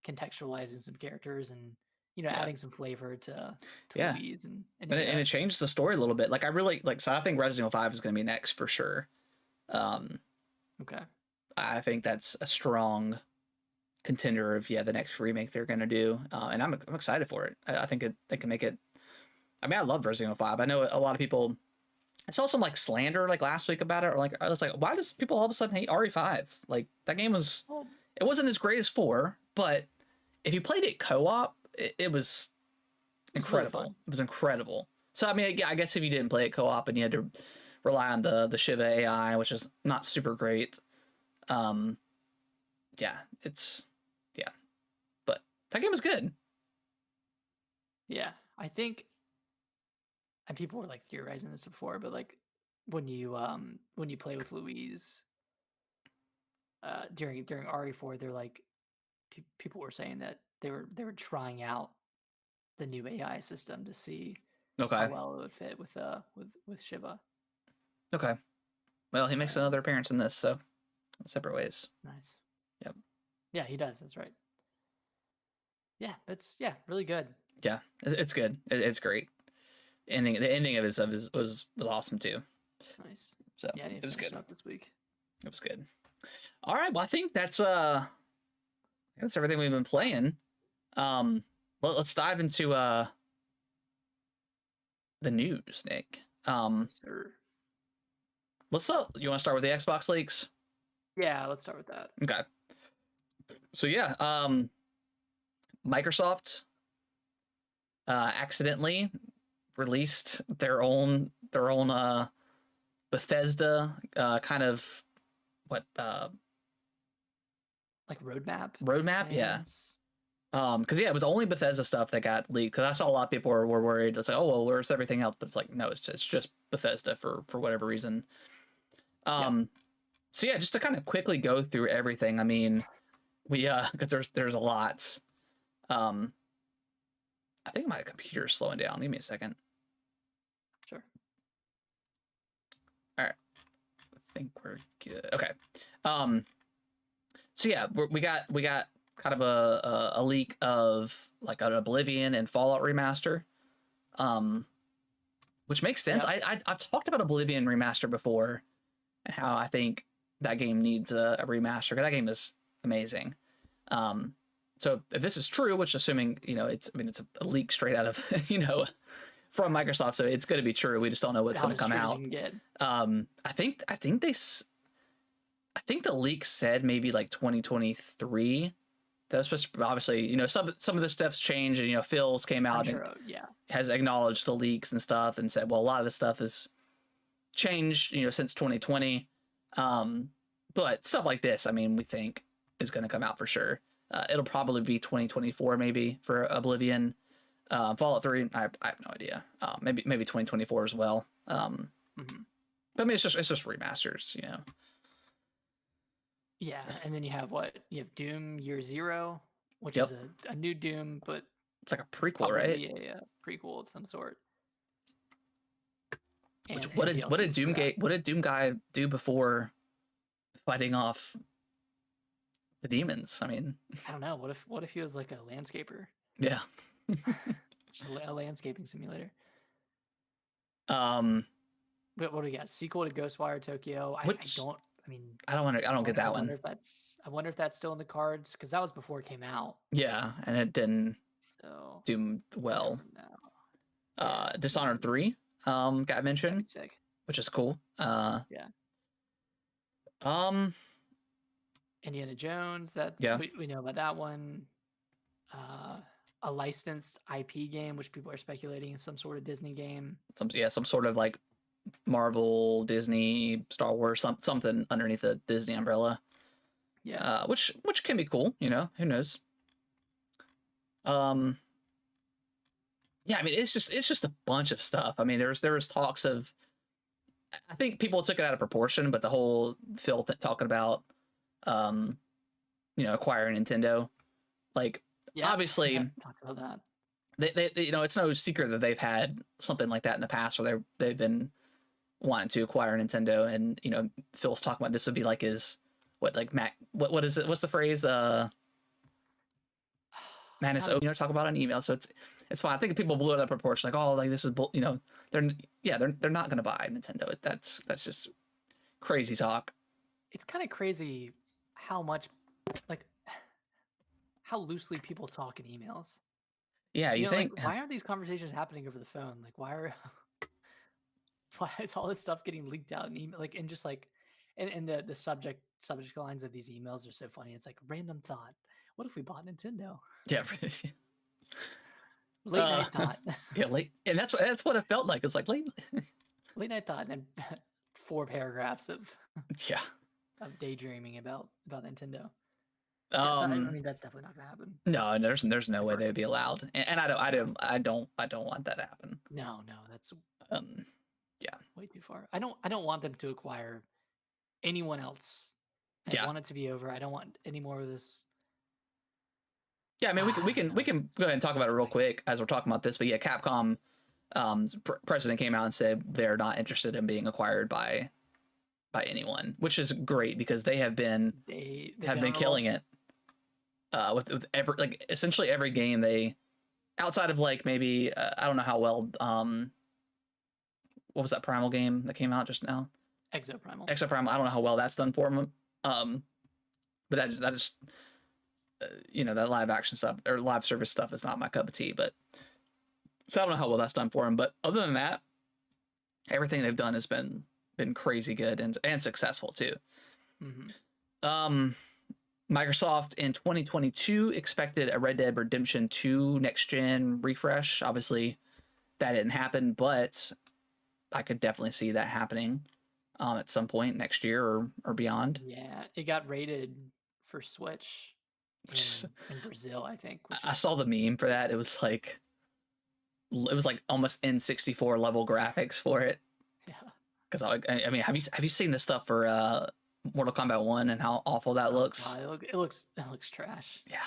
Speaker 2: contextualizing some characters and adding some flavor to Louise and
Speaker 1: it changed the story a little bit. Like I really like, so I think Resident Evil 5 is going to be next for sure.
Speaker 2: Okay.
Speaker 1: I think that's a strong contender of the next remake they're going to do, and I'm excited for it. I think they can make it. I mean, I love Resident Evil 5. I know a lot of people. I saw some like slander like last week about it, or like I was like, why does people all of a sudden hate RE5? Like that game was It wasn't as great as 4, but if you played it co-op, it was
Speaker 2: It's really
Speaker 1: incredible.
Speaker 2: fun.
Speaker 1: It was incredible. So I mean, yeah, I guess if you didn't play it co-op and you had to rely on the Shiva AI, which is not super great, um, yeah, it's yeah, but that game was good.
Speaker 2: Yeah, I think, and people were like theorizing this before, but like when you play with Louise during RE4, they're like people were saying that they were trying out the new AI system to see how
Speaker 1: Okay,
Speaker 2: well it would fit with Shiva.
Speaker 1: okay. Well, he makes
Speaker 2: Uh,
Speaker 1: another appearance in this, so separate ways.
Speaker 2: nice.
Speaker 1: Yep.
Speaker 2: Yeah, he does. That's right. Yeah, it's really good.
Speaker 1: Yeah, it's good. It's great. The ending of his was awesome too.
Speaker 2: Nice.
Speaker 1: So
Speaker 2: Yeah, I need
Speaker 1: it
Speaker 2: to
Speaker 1: was
Speaker 2: finish
Speaker 1: good.
Speaker 2: up this week.
Speaker 1: It was good. All right. Well, I think that's everything we've been playing. Let's dive into the news, Nick.
Speaker 2: Yes, sir.
Speaker 1: You want to start with the Xbox leaks?
Speaker 2: Yeah, let's start with that.
Speaker 1: Okay. So yeah, Microsoft accidentally released their own Bethesda kind of what
Speaker 2: Like
Speaker 1: roadmap, yeah.
Speaker 2: plans.
Speaker 1: Because yeah, it was only Bethesda stuff that got leaked. Because I saw a lot of people were worried. It's like, oh well, where's everything else? But it's like, no, it's just Bethesda for whatever reason. So yeah, just to kind of quickly go through everything. I mean, we because there's a lot. I think my computer's slowing down. Give me a second.
Speaker 2: Sure.
Speaker 1: All right, I think we're good. Okay. So yeah, we got kind of a leak of like an Oblivion and Fallout remaster, which makes sense.
Speaker 2: Yep.
Speaker 1: I've talked about Oblivion remaster before, and how I think that game needs a remaster because that game is amazing. So if this is true, which assuming it's a leak straight out of from Microsoft, so it's going to be true. We just don't know what's going to come out. I think the leak said maybe like 2023. That was supposed to, obviously, some of this stuff's changed, and Phil's came out and has acknowledged the leaks and stuff and said, well, a lot of this stuff has changed, since 2020. But stuff like this, I mean, we think is going to come out for sure. It'll probably be 2024 maybe for Oblivion. Fallout 3, I have no idea. Maybe 2024 as well. But I mean, it's just remasters,
Speaker 2: Yeah, and then you have Doom Year Zero, which is a new Doom, but
Speaker 1: it's like a prequel, right?
Speaker 2: A prequel of some sort. And
Speaker 1: what did Doom Guy do before fighting off the demons? I mean,
Speaker 2: I don't know. What if he was like a landscaper?
Speaker 1: Yeah.
Speaker 2: Just a landscaping simulator.
Speaker 1: But
Speaker 2: what do we got? Sequel to Ghostwire Tokyo. I don't
Speaker 1: get that one.
Speaker 2: I wonder if that's still in the cards because that was before it came out.
Speaker 1: Yeah, and it didn't do well. Dishonored 3 got mentioned, which is cool.
Speaker 2: Indiana Jones, we know about that one. A licensed IP game, which people are speculating is some sort of Disney game.
Speaker 1: Some sort of like Marvel, Disney, Star Wars, something underneath the Disney umbrella. Yeah. Which can be cool, who knows? Yeah, I mean it's just a bunch of stuff. I mean there was talks of, I think people took it out of proportion, but the whole Phil talking about acquiring Nintendo, like obviously
Speaker 2: talked about that.
Speaker 1: They it's no secret that they've had something like that in the past where they've been wanting to acquire Nintendo, and Phil's talking about this would be like his what is it? What's the phrase? Madness. Talk about it on email. So it's fine. I think people blew it out of proportion. Like, oh, like this is they're not gonna buy Nintendo. That's just crazy talk.
Speaker 2: It's kind of crazy how much how loosely people talk in emails.
Speaker 1: Yeah, you think
Speaker 2: why aren't these conversations happening over the phone? Like why is all this stuff getting leaked out in email? And just and the subject subject lines of these emails are so funny. It's like random thought. What if we bought Nintendo?
Speaker 1: Yeah.
Speaker 2: Late night thought.
Speaker 1: Yeah, late, and that's what it felt like. It was like late.
Speaker 2: Late night thought, and then 4 paragraphs
Speaker 1: Yeah.
Speaker 2: of daydreaming about Nintendo. Yeah, so I mean that's definitely not gonna happen.
Speaker 1: No, there's no way they would be allowed, and I don't want that to happen.
Speaker 2: No, that's
Speaker 1: yeah,
Speaker 2: way too far. I don't want them to acquire anyone else. I want it to be over. I don't want any more of this.
Speaker 1: Yeah, I mean we can go ahead and talk about it real quick as we're talking about this. But yeah, Capcom president came out and said they're not interested in being acquired by anyone, which is great because they have been killing it with every, like, essentially every game they, outside of like maybe I don't know how well what was that Primal game that came out just now?
Speaker 2: Exoprimal.
Speaker 1: I don't know how well that's done for them. But that just that live action stuff or live service stuff is not my cup of tea. But so I don't know how well that's done for them. But other than that, everything they've done has been crazy good and successful too. Microsoft in 2022 expected a Red Dead Redemption 2 next gen refresh. Obviously, that didn't happen, but I could definitely see that happening at some point next year or beyond.
Speaker 2: Yeah, it got rated for Switch in Brazil, I think.
Speaker 1: I saw the meme for that. It was like almost N64 level graphics for it.
Speaker 2: Yeah.
Speaker 1: Because I mean, have you seen this stuff for Mortal Kombat 1 and how awful that looks?
Speaker 2: God, it looks trash.
Speaker 1: Yeah.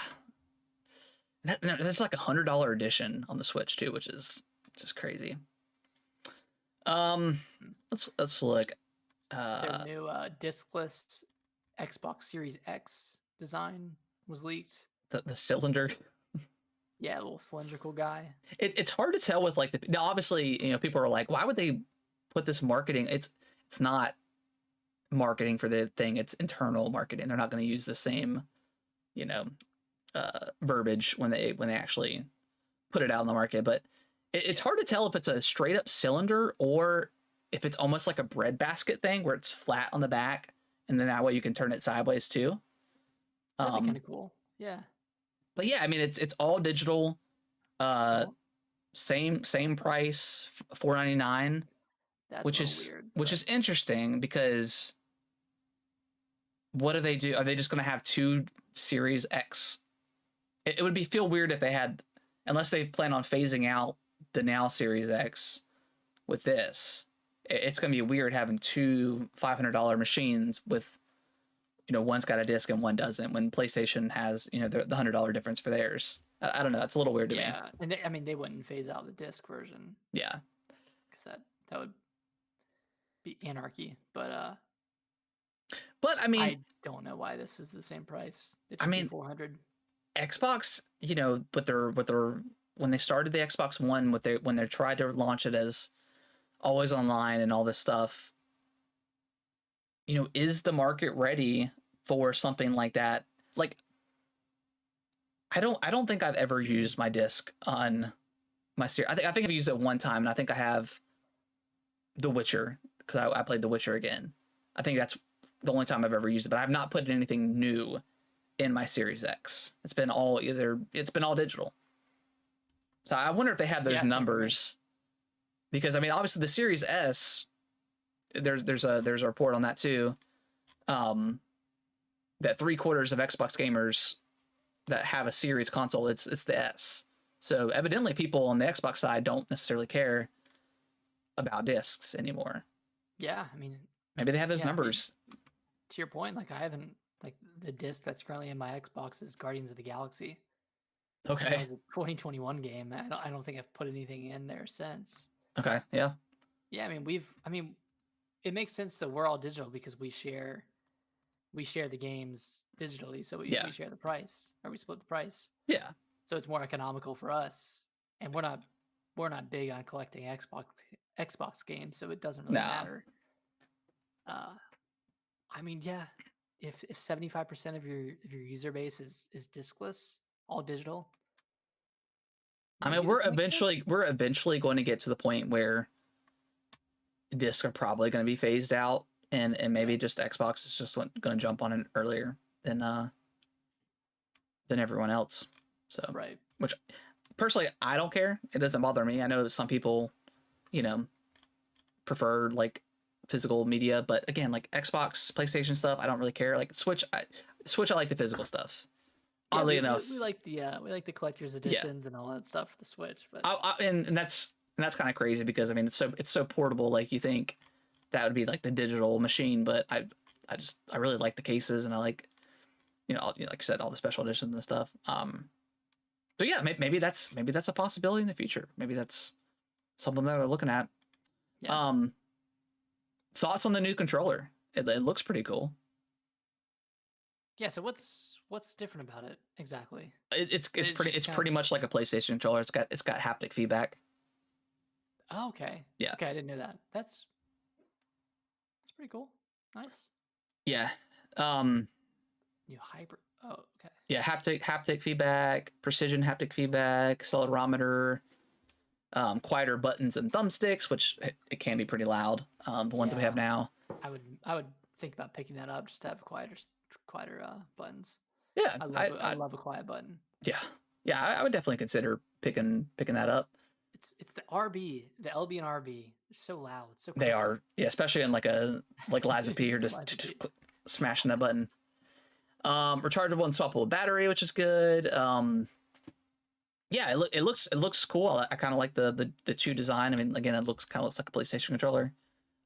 Speaker 1: That's like $100 edition on the Switch too, which is just crazy. Let's look.
Speaker 2: Their new discless Xbox Series X design was leaked.
Speaker 1: The cylinder.
Speaker 2: Yeah, a little cylindrical guy.
Speaker 1: It's hard to tell with like now obviously people are like, why would they put this marketing? It's not marketing for the thing, it's internal marketing. They're not going to use the same verbiage when they actually put it out in the market. But it's hard to tell if it's a straight up cylinder or if it's almost like a breadbasket thing where it's flat on the back and then that way you can turn it sideways too.
Speaker 2: That'd be kind of cool. Yeah.
Speaker 1: But yeah, I mean it's all digital.
Speaker 2: Cool.
Speaker 1: Same price, $499.
Speaker 2: That's
Speaker 1: which is
Speaker 2: weird,
Speaker 1: which is interesting because what do they do? Are they just going to have 2 Series X? It would feel weird if they had, unless they plan on phasing out the now Series X with this. It's going to be weird having 2 $500 machines with, one's got a disc and one doesn't, when PlayStation has, the $100 difference for theirs. I don't know. That's a little weird to me.
Speaker 2: Yeah, and they wouldn't phase out the disc version.
Speaker 1: Yeah,
Speaker 2: because that would be anarchy. But
Speaker 1: I mean,
Speaker 2: I don't know why this is the same price. It should be $400.
Speaker 1: Xbox, but their when they started the Xbox One, when they tried to launch it as always online and all this stuff, is the market ready for something like that? Like, I don't think I've ever used my disc on my series. I think I've used it one time, and I think I have The Witcher because I played The Witcher again. I think that's the only time I've ever used it, but I've not put anything new in my Series X. It's been all digital. So I wonder if they have those numbers, because I mean, obviously the Series S, there's a report on that too, that 3/4 of Xbox gamers that have a Series console, it's the S. So evidently people on the Xbox side don't necessarily care about discs anymore.
Speaker 2: Yeah, I mean,
Speaker 1: maybe they have those numbers.
Speaker 2: I mean, to your point, like I haven't, like the disc that's currently in my Xbox is Guardians of the Galaxy.
Speaker 1: Okay.
Speaker 2: That was a 2021 game. I don't think I've put anything in there since.
Speaker 1: Okay. Yeah.
Speaker 2: Yeah, I mean, it makes sense that we're all digital because we share the games digitally, so we share the price, or we split the price.
Speaker 1: Yeah.
Speaker 2: So it's more economical for us, and we're not big on collecting Xbox games, so it doesn't really matter. I mean, yeah, if 75% of your user base is discless, all digital.
Speaker 1: I mean, we're eventually going to get to the point where discs are probably going to be phased out and maybe just Xbox is just going to jump on it earlier than everyone else. So,
Speaker 2: Right.
Speaker 1: which personally I don't care. It doesn't bother me. I know that some people, you know, prefer like physical media, but again, like Xbox, PlayStation stuff, I don't really care. Like Switch, I like the physical stuff.
Speaker 2: Yeah,
Speaker 1: Oddly enough,
Speaker 2: we like the collector's
Speaker 1: yeah,
Speaker 2: editions and all that stuff for the Switch, but
Speaker 1: and that's kind of crazy because I mean it's so portable. Like you think that would be like the digital machine, but I really like the cases and I like like I said all the special editions and stuff. So yeah, maybe that's a possibility in the future. Maybe that's something that they're looking at.
Speaker 2: yeah.
Speaker 1: Thoughts on the new controller? It looks pretty cool.
Speaker 2: Yeah, so what's different about it exactly?
Speaker 1: It's
Speaker 2: It's
Speaker 1: pretty
Speaker 2: just kind
Speaker 1: pretty
Speaker 2: of
Speaker 1: much like a PlayStation controller. It's got haptic feedback.
Speaker 2: oh, okay.
Speaker 1: Yeah.
Speaker 2: Okay, I didn't know that. That's pretty cool. Nice.
Speaker 1: Yeah. Um,
Speaker 2: New hybrid. Oh, okay.
Speaker 1: yeah, haptic feedback, precision haptic feedback, accelerometer, quieter buttons and thumbsticks, which it can be pretty loud. The ones that we have
Speaker 2: Yeah.
Speaker 1: now.
Speaker 2: I would think about picking that up just to have quieter buttons.
Speaker 1: Yeah,
Speaker 2: I love a quiet button.
Speaker 1: yeah, I would definitely consider picking that up.
Speaker 2: It's the RB, the LB and RB. They're so loud. It's so
Speaker 1: They
Speaker 2: clicky.
Speaker 1: are, yeah, especially in like Lies of P or just
Speaker 2: Lies of P.
Speaker 1: smashing that button. Rechargeable and swappable battery, which is good. Yeah, it looks cool. I kind of like the two design. I mean, again, it looks like a PlayStation controller.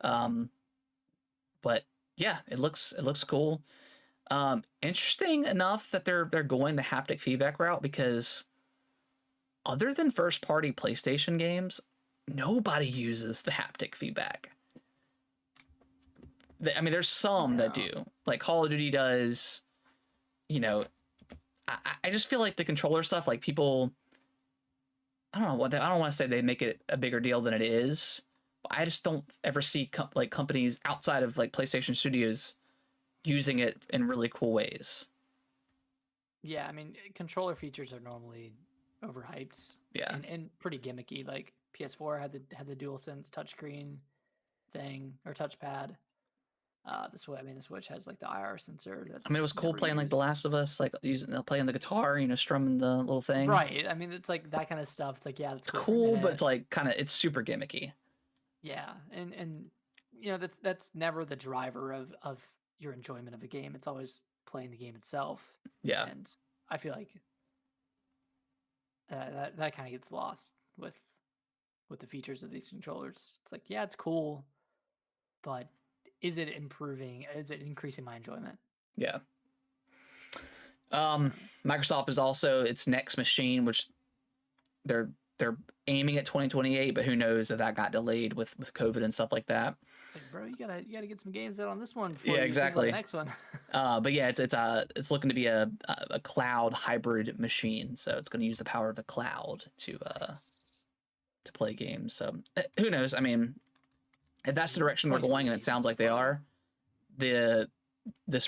Speaker 1: But yeah, it looks cool. Interesting enough that they're going the haptic feedback route because other than first party PlayStation games, nobody uses the haptic feedback. I mean, there's some that do, like Call of Duty does. You know, I just feel like the controller stuff, like people, I don't know I don't want to say they make it a bigger deal than it is. But I just don't ever see companies outside of like PlayStation Studios using it in really cool ways.
Speaker 2: Yeah, I mean, controller features are normally overhyped.
Speaker 1: Yeah.
Speaker 2: And pretty gimmicky. Like PS4 had the DualSense touchscreen thing or touchpad. The Switch has like the IR sensor. That's
Speaker 1: I mean, it was cool playing like The Last of Us, like playing the guitar, strumming the little thing.
Speaker 2: Right. I mean, it's like that kind of stuff. It's like, yeah,
Speaker 1: it's cool, but it's like it's super gimmicky.
Speaker 2: Yeah, and that's never the driver of your enjoyment of a game. It's always playing the game itself.
Speaker 1: Yeah.
Speaker 2: And I feel like that kind of gets lost with the features of these controllers. It's like, yeah, it's cool, but is it improving? Is it increasing my enjoyment?
Speaker 1: Yeah. Microsoft is also its next machine, which they're aiming at 2028, but who knows if that got delayed with COVID and stuff like that.
Speaker 2: It's like, bro, you gotta get some games out on this one.
Speaker 1: Yeah, exactly.
Speaker 2: The next one.
Speaker 1: But yeah, it's looking to be a cloud hybrid machine, so it's going to use the power of the cloud to play games. So who knows? I mean, if that's the direction we're going, and it sounds like they are, this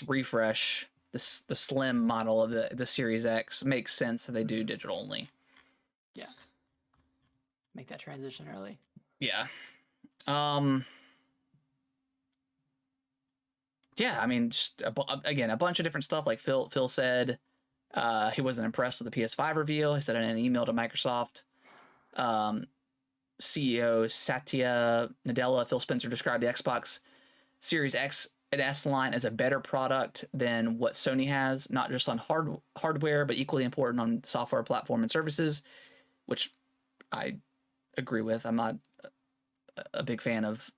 Speaker 1: refresh, the slim model of the Series X makes sense that they do digital only.
Speaker 2: Yeah. Make that transition early.
Speaker 1: Yeah. Yeah, I mean, just again, a bunch of different stuff. Like Phil said, he wasn't impressed with the PS5 reveal. He said in an email to Microsoft. CEO Satya Nadella, Phil Spencer, described the Xbox Series X and S line as a better product than what Sony has, not just on hardware, but equally important on software, platform, and services, which I agree with. I'm not a big fan of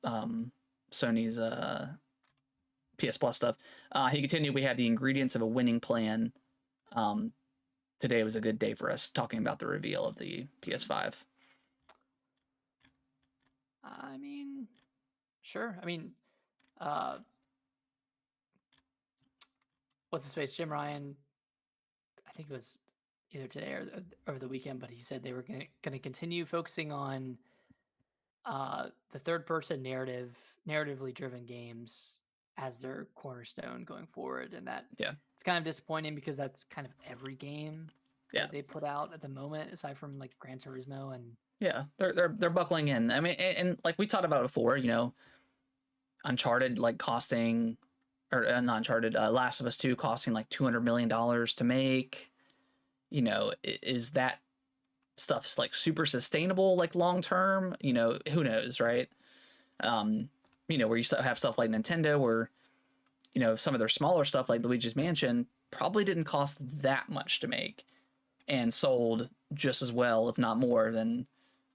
Speaker 1: Sony's PS Plus stuff. He continued, we have the ingredients of a winning plan. Today was a good day for us talking about the reveal of the PS5.
Speaker 2: I mean, sure. I mean, what's his face? Jim Ryan, I think it was either today or over the weekend, but he said they were going to continue focusing on the third person narratively driven games as their cornerstone going forward. And that it's kind of disappointing because that's kind of every game that they put out at the moment, aside from like Gran Turismo and
Speaker 1: yeah, they're buckling in. I mean, and like we talked about before, Uncharted like costing, or not Uncharted, Last of Us 2 costing like $200 million to make. You know, is that stuff's like super sustainable like long term? You know, who knows, right? You know, where you have stuff like Nintendo, where you know some of their smaller stuff like Luigi's Mansion probably didn't cost that much to make and sold just as well, if not more, than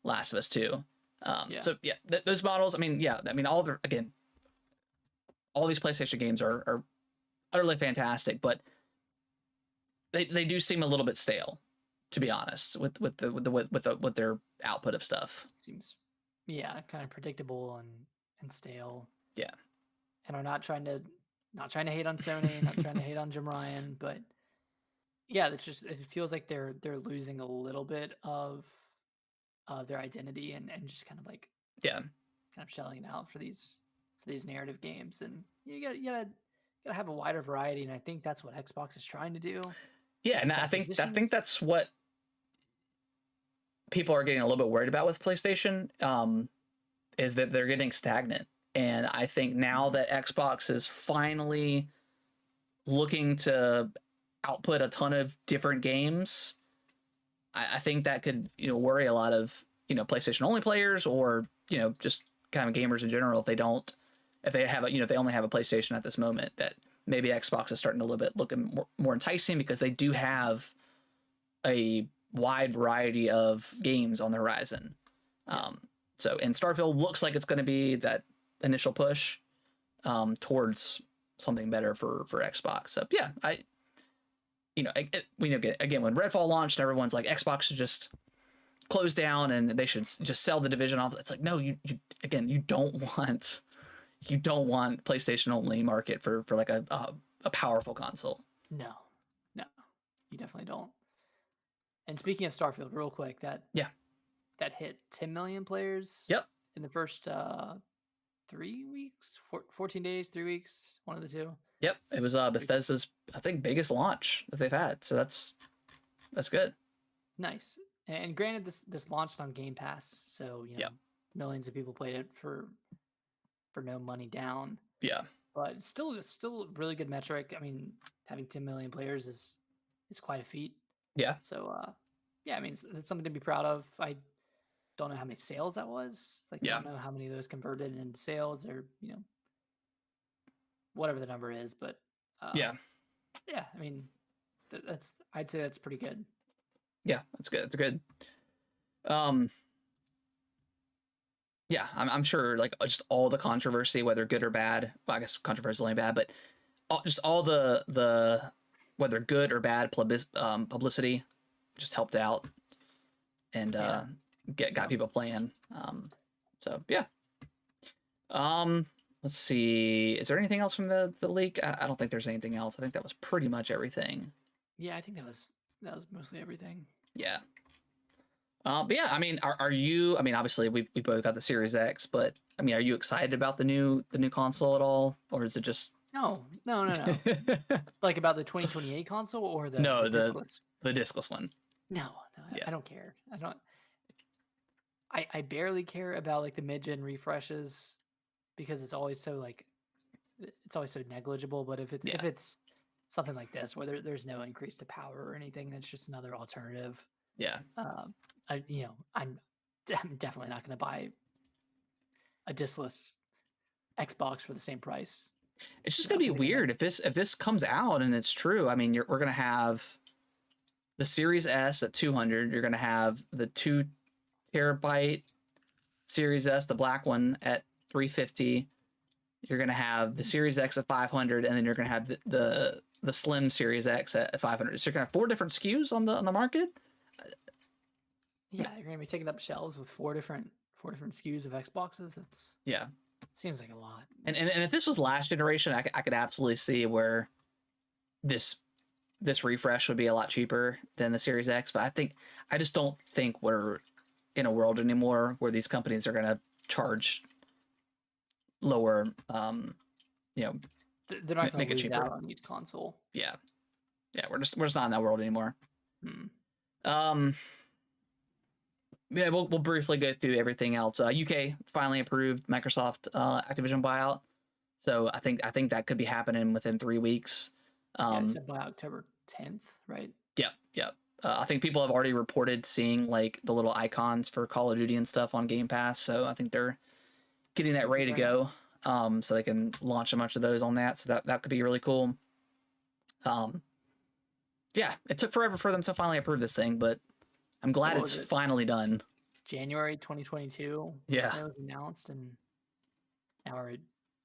Speaker 1: Last of Us 2. So yeah, those models. I mean, yeah, I mean, all these PlayStation games are utterly fantastic, but they do seem a little bit stale, to be honest, with their output of stuff.
Speaker 2: Seems, yeah, kind of predictable and stale.
Speaker 1: Yeah,
Speaker 2: and are not trying to hate on Sony, not trying to hate on Jim Ryan, but yeah, it's just, it feels like they're losing a little bit of their identity and just kind of like
Speaker 1: yeah,
Speaker 2: kind of shelling it out for these narrative games. And you gotta have a wider variety, and I think that's what Xbox is trying to do.
Speaker 1: yeah, and I think that's what people are getting a little bit worried about with PlayStation, is that they're getting stagnant. And I think now that Xbox is finally looking to output a ton of different games, I think that could, you know, worry a lot of, you know, PlayStation only players, or, you know, just kind of gamers in general, if they have if they only have a PlayStation at this moment, that maybe Xbox is starting to look more enticing, because they do have a wide variety of games on the horizon. So, and Starfield looks like it's going to be that initial push towards something better for Xbox. So yeah, again, when Redfall launched, everyone's like, Xbox should just close down and they should just sell the division off. It's like, no, you don't want PlayStation only market for like a powerful console.
Speaker 2: No, you definitely don't. And speaking of Starfield, real quick, that hit 10 million players.
Speaker 1: Yep.
Speaker 2: In the first 3 weeks, 14 days, 3 weeks, one of the two.
Speaker 1: Yep, it was Bethesda's, I think, biggest launch that they've had. So that's good.
Speaker 2: Nice. And granted, this launched on Game Pass, so millions of people played it for no money down.
Speaker 1: Yeah.
Speaker 2: But it's still a really good metric. I mean, having 10 million players is quite a feat.
Speaker 1: Yeah.
Speaker 2: So I mean, it's something to be proud of. I don't know how many sales that was. Like, I don't know how many of those converted into sales, or whatever the number is. But yeah, I mean, I'd say that's pretty good.
Speaker 1: Yeah, that's good. That's good. Yeah, I'm sure, like, just all the controversy, whether good or bad. Well, I guess controversy is only bad, but all the whether good or bad publicity just helped out and got people playing. So yeah. Let's see. Is there anything else from the leak? I don't think there's anything else. I think that was pretty much everything.
Speaker 2: Yeah, I think that was mostly everything.
Speaker 1: Yeah. But yeah, I mean, are you? I mean, obviously we both got the Series X, but I mean, are you excited about the new console at all, or is it just
Speaker 2: no? Like, about the 2028 console, or the
Speaker 1: discless? The discless one.
Speaker 2: No, I don't care. I barely care about like the mid-gen refreshes, because it's always so negligible. But if it's something like this, where there's no increase to power or anything, and it's just another alternative.
Speaker 1: Yeah.
Speaker 2: I'm definitely not going to buy a discless Xbox for the same price.
Speaker 1: It's just gonna be weird if this comes out and it's true. I mean, we're gonna have the Series S at 200. You're gonna have the 2 terabyte Series S, the black one, at 350. You're gonna have the Series X at 500, and then you're gonna have the slim Series X at 500. So you're gonna have 4 different SKUs on the market.
Speaker 2: Yeah, you're gonna be taking up shelves with 4 different SKUs of Xboxes. That's seems like a lot.
Speaker 1: And if this was last generation, I could absolutely see where this refresh would be a lot cheaper than the Series X. But I just don't think we're in a world anymore where these companies are gonna charge lower. They're
Speaker 2: not going to lose out on each console.
Speaker 1: Yeah, we're just not in that world anymore. Yeah, we'll briefly go through everything else. UK finally approved Microsoft Activision buyout. So I think that could be happening within 3 weeks.
Speaker 2: Yeah, it
Speaker 1: Um,
Speaker 2: said by October 10th, right?
Speaker 1: yep, yep. I think people have already reported seeing like the little icons for Call of Duty and stuff on Game Pass. So I think they're getting that ready to
Speaker 2: Preparing.
Speaker 1: go. So they can launch a bunch of those on that. So that could be really cool. Um, yeah, it took forever for them to finally approve this thing, but I'm glad
Speaker 2: What
Speaker 1: it's
Speaker 2: was it?
Speaker 1: finally done.
Speaker 2: January 2022
Speaker 1: Yeah.
Speaker 2: when it was announced, and now we're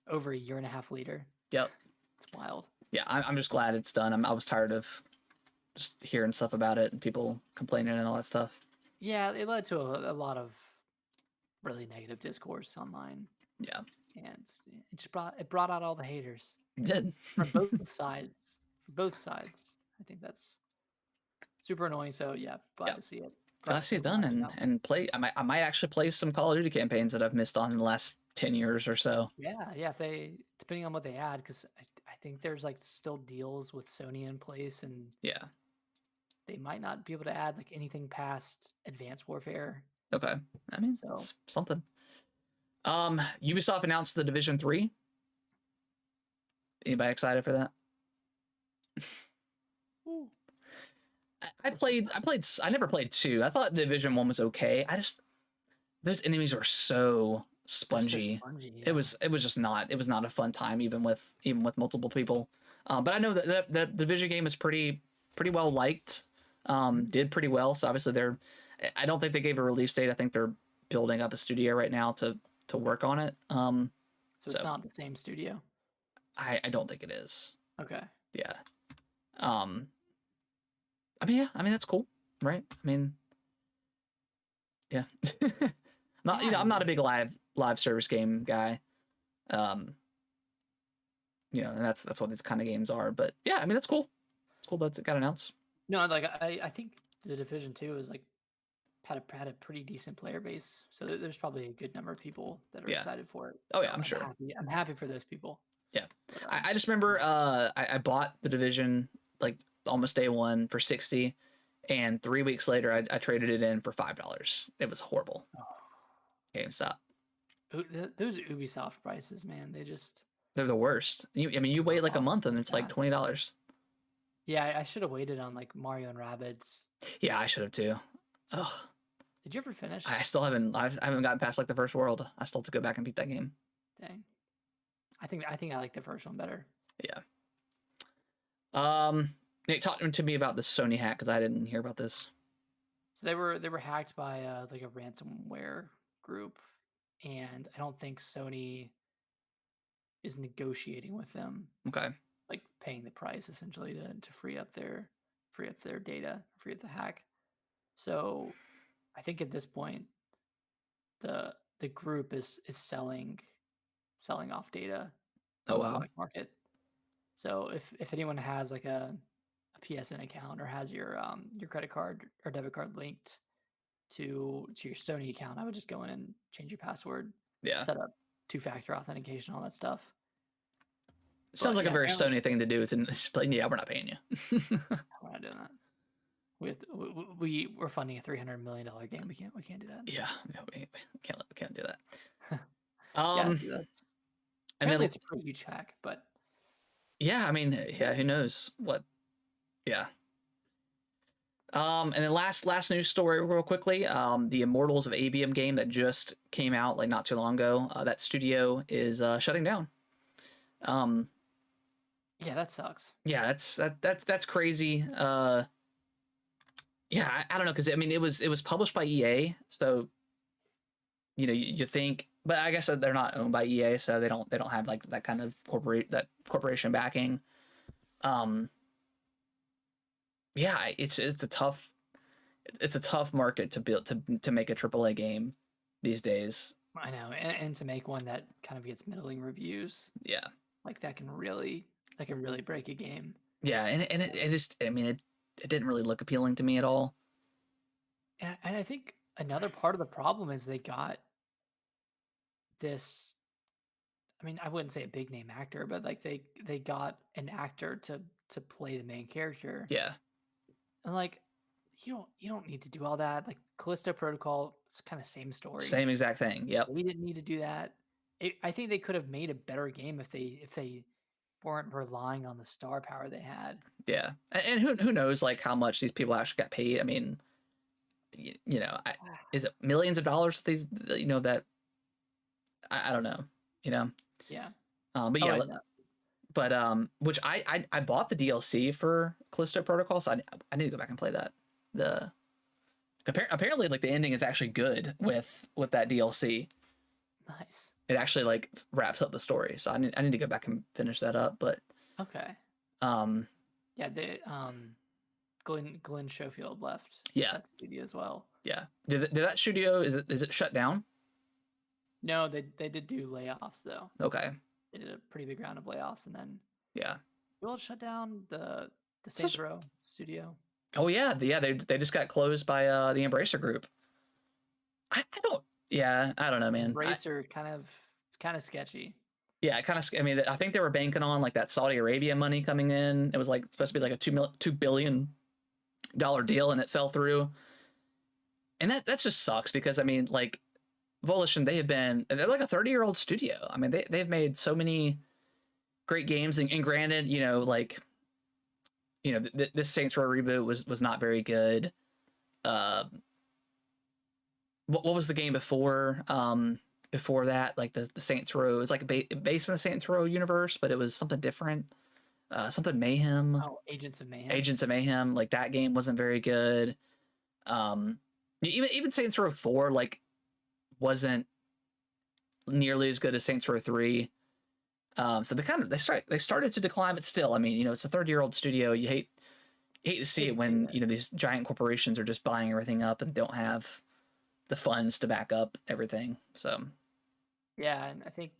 Speaker 2: over a year and a half later.
Speaker 1: Yep.
Speaker 2: It's wild.
Speaker 1: Yeah, I'm just glad it's done. I was tired of just hearing stuff about it and people complaining and all that stuff.
Speaker 2: Yeah, it led to a lot of really negative discourse online,
Speaker 1: Yeah,
Speaker 2: and it brought out all the haters
Speaker 1: it did.
Speaker 2: from both sides. From both sides, I think that's super annoying. So yeah, glad
Speaker 1: Yeah.
Speaker 2: to see it.
Speaker 1: Glad
Speaker 2: Glad
Speaker 1: to see it
Speaker 2: we're
Speaker 1: done
Speaker 2: wrapping up.
Speaker 1: and play. I might actually play some Call of Duty campaigns that I've missed on in the last 10 years or so.
Speaker 2: Yeah, yeah. If they depending on what they add, because I think there's like still deals with Sony in place, and
Speaker 1: Yeah.
Speaker 2: they might not be able to add like anything past Advanced Warfare.
Speaker 1: Okay. I mean,
Speaker 2: So
Speaker 1: it's something. Ubisoft announced the Division 3. Anybody excited for that?
Speaker 2: ooh,
Speaker 1: I never played 2. I thought Division 1 was okay. Those enemies were so
Speaker 2: they're so
Speaker 1: spongy.
Speaker 2: spongy.
Speaker 1: It was it was not a fun time even with multiple people. But I know that the Division game is pretty well liked. Did pretty well. So obviously I don't think they gave a release date. I think they're building up a studio right now to work on it.
Speaker 2: So it's
Speaker 1: so-
Speaker 2: not the same studio.
Speaker 1: I don't think it is.
Speaker 2: Okay.
Speaker 1: Yeah. I mean, yeah. I mean, that's cool, right? I mean, yeah. Not
Speaker 2: Yeah, I
Speaker 1: I'm not a
Speaker 2: mean-
Speaker 1: big live service game guy. And that's what these kind of games are. But yeah, I mean, that's cool. It's cool that it got announced.
Speaker 2: No, like I think the Division 2 is like had a pretty decent player base, so there's probably a good number of people that are
Speaker 1: Yeah.
Speaker 2: excited for it.
Speaker 1: Oh, yeah,
Speaker 2: So
Speaker 1: I'm sure.
Speaker 2: I'm happy for those people.
Speaker 1: Yeah.
Speaker 2: But,
Speaker 1: I just remember I bought the Division like almost day one for 60, and 3 weeks later I traded it in for $5. It was horrible. GameStop.
Speaker 2: those Ubisoft prices, man,
Speaker 1: They're the worst. You wait like a month and it's like
Speaker 2: God.
Speaker 1: $20.
Speaker 2: Yeah, I should have waited on like Mario and Rabbids.
Speaker 1: Yeah, I should have too. Ugh.
Speaker 2: Did you ever finish?
Speaker 1: I haven't gotten past like the first world. I still have to go back and beat that game.
Speaker 2: Dang. I think I like the first one better.
Speaker 1: Yeah. Nick, talk to me about this Sony hack because I didn't hear about this.
Speaker 2: So they were hacked by like a ransomware group, and I don't think Sony is negotiating with them,
Speaker 1: Okay.
Speaker 2: like paying the price essentially to free up their data, free up the hack. So I think at this point the group is selling off data
Speaker 1: Oh,
Speaker 2: on the
Speaker 1: wow.
Speaker 2: black market. So if anyone has like a PSN account or has your credit card or debit card linked to your Sony account, I would just go in and change your password,
Speaker 1: Yeah.
Speaker 2: set up two-factor authentication, all that stuff.
Speaker 1: It sounds
Speaker 2: But,
Speaker 1: like a
Speaker 2: yeah,
Speaker 1: very
Speaker 2: apparently-
Speaker 1: Sony thing to do. It's like, yeah, we're not paying you.
Speaker 2: We're not doing that. We're funding a $300 million game. We can't do that.
Speaker 1: Yeah, we can't do that.
Speaker 2: Yeah,
Speaker 1: and
Speaker 2: apparently
Speaker 1: then
Speaker 2: it's a pretty huge hack, but
Speaker 1: yeah, I mean, yeah, who knows what? Yeah. And then last news story real quickly. The Immortals of Avium game that just came out like not too long ago. That studio is shutting down.
Speaker 2: yeah, that sucks.
Speaker 1: Yeah, that's crazy. Yeah, I don't know because I mean it was published by EA, so you think, but I guess that they're not owned by EA, so they don't have like that kind of corporation backing. Yeah, it's a tough market to build to make a AAA game these days.
Speaker 2: I know, and to make one that kind of gets middling reviews,
Speaker 1: Yeah,
Speaker 2: like that can really break a game.
Speaker 1: yeah, and it just I mean it didn't really look appealing to me at all.
Speaker 2: And I think another part of the problem is they got this. I mean, I wouldn't say a big name actor, but like they got an actor to play the main character.
Speaker 1: Yeah,
Speaker 2: And like you don't need to do all that. Like Callisto Protocol, it's kind of same story.
Speaker 1: same exact thing. Yep.
Speaker 2: We didn't need to do that. I think they could have made a better game if they weren't relying on the star power they had.
Speaker 1: Yeah, and who knows like how much these people actually got paid? I mean, you know, is it millions of dollars? These, you know, that I don't know, you know.
Speaker 2: Yeah.
Speaker 1: But
Speaker 2: Oh,
Speaker 1: yeah,
Speaker 2: and,
Speaker 1: but which I bought the DLC for Callisto Protocol, so I need to go back and play that. The apparently like the ending is actually good with that DLC.
Speaker 2: nice.
Speaker 1: It actually like wraps up the story, so I need to go back and finish that up. But
Speaker 2: Okay.
Speaker 1: um
Speaker 2: Yeah, the Glenn Schofield left
Speaker 1: yeah,
Speaker 2: that studio as well.
Speaker 1: yeah. Did that studio is it shut down?
Speaker 2: No, they did do layoffs though.
Speaker 1: Okay.
Speaker 2: They did a pretty big round of layoffs, and then
Speaker 1: Yeah.
Speaker 2: will shut down the
Speaker 1: So-
Speaker 2: Saints Row studio.
Speaker 1: Oh yeah, yeah. They just got closed by the Embracer Group. I don't. Yeah, I don't know, man.
Speaker 2: Embracer kind of sketchy.
Speaker 1: Yeah, kind of. I mean, I think they were banking on like that Saudi Arabia money coming in. It was like supposed to be like a $2 billion deal, and it fell through. And that just sucks because I mean, like Volition, they're like a 30-year-old studio. I mean, they've made so many great games, and granted, you know, like you know, this Saints Row reboot was not very good. Uh, what was the game before? Before that, like the Saints Row, it was like based in the Saints Row universe, but it was something different. Something Mayhem.
Speaker 2: Oh, Agents of Mayhem.
Speaker 1: Agents of Mayhem. Like that game wasn't very good. Even Saints Row 4 like wasn't nearly as good as Saints Row 3. So they started to decline, but still, I mean, you know, it's a 30-year-old studio. You hate to see it when you know these giant corporations are just buying everything up and don't have the funds to back up everything. So
Speaker 2: yeah, and I think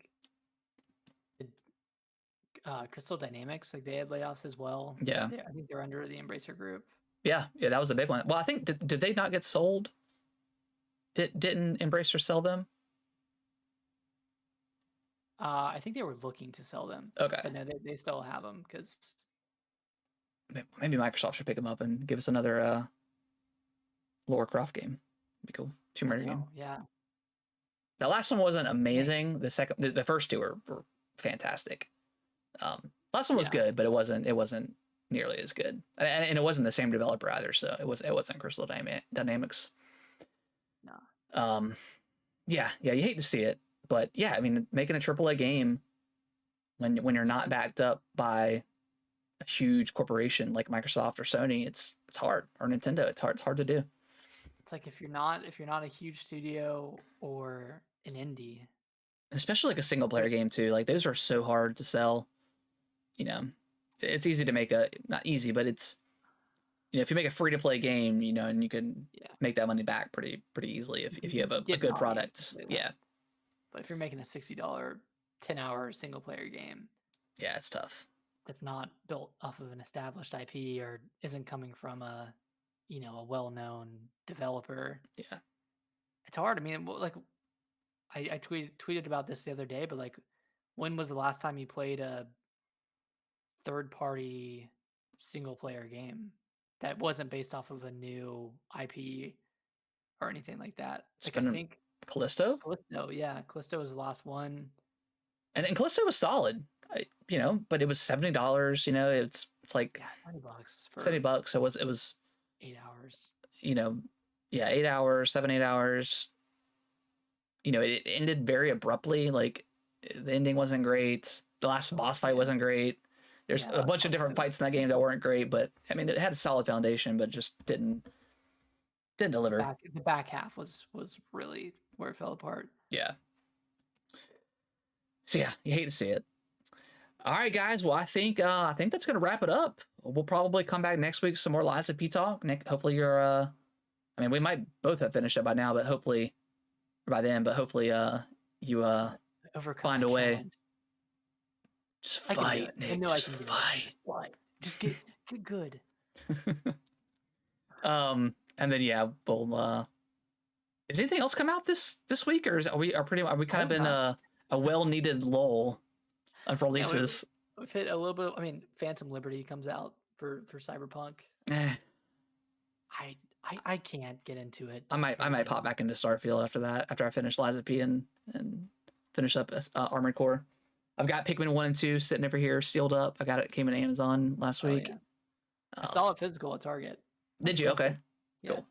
Speaker 2: Crystal Dynamics, like they had layoffs as well.
Speaker 1: yeah,
Speaker 2: I think they're under the Embracer Group.
Speaker 1: yeah, that was a big one. Well, I think did they not get sold? Didn't Embracer sell them?
Speaker 2: I think they were looking to sell them.
Speaker 1: Okay,
Speaker 2: But no, they still have them because
Speaker 1: maybe Microsoft should pick them up and give us another Lara Croft game. It'd be cool. Tomb Raider game.
Speaker 2: Yeah.
Speaker 1: The last one wasn't amazing. The first two were fantastic. Last one was good, but it wasn't nearly as good, and it wasn't the same developer either. So it wasn't Crystal Dynamics.
Speaker 2: No.
Speaker 1: Yeah, you hate to see it, but yeah, I mean, making a AAA game when you're not backed up by a huge corporation like Microsoft or Sony, it's hard, or Nintendo. It's hard to do.
Speaker 2: It's like if you're not a huge studio or an indie,
Speaker 1: especially like a single player game too. Like those are so hard to sell. You know, it's easy to make not easy, but it's, you know, if you make a free to play game, you know, and you can make that money back pretty easily if you have a good product. Yeah.
Speaker 2: But if you're making a $60 10-hour single player game,
Speaker 1: yeah, it's tough.
Speaker 2: That's not built off of an established IP or isn't coming from a well-known developer.
Speaker 1: Yeah.
Speaker 2: It's hard. I mean, like I tweeted about this the other day, but like, when was the last time you played a third-party single-player game that wasn't based off of a new IP or anything like that? Like, I think
Speaker 1: Callisto.
Speaker 2: Yeah, Callisto was the last one,
Speaker 1: and Callisto was solid, you know, but it was $70. You know, it's like $70. So it was
Speaker 2: 8 hours.
Speaker 1: You know, yeah, 8 hours, 7-8 hours. You know, it ended very abruptly. Like the ending wasn't great. The last boss fight wasn't great. There's a bunch of different fights in that game that weren't great, but I mean, it had a solid foundation, but just didn't deliver.
Speaker 2: The back half was really where it fell apart.
Speaker 1: Yeah. So yeah, you hate to see it. All right, guys. Well, I think that's gonna wrap it up. We'll probably come back next week, some more Lies of P talk. Nick, hopefully you're I mean, we might both have finished it by now, but hopefully by then. But hopefully you find a way. Just fight, Nick. Just fight.
Speaker 2: Just get good.
Speaker 1: And then yeah, we'll. Is anything else come out this week, or are we kind of in a well-needed lull of releases?
Speaker 2: Yeah, we've hit a little bit. I mean, Phantom Liberty comes out for Cyberpunk. I can't get into it.
Speaker 1: I might pop back into Starfield after that. After I finish Lies of P and finish up Armored Core. I've got Pikmin 1 and 2 sitting over here, sealed up. I got it, came in Amazon last week.
Speaker 2: Yeah. I saw it physical at Target.
Speaker 1: Did you? Okay.
Speaker 2: Yeah.
Speaker 1: Cool.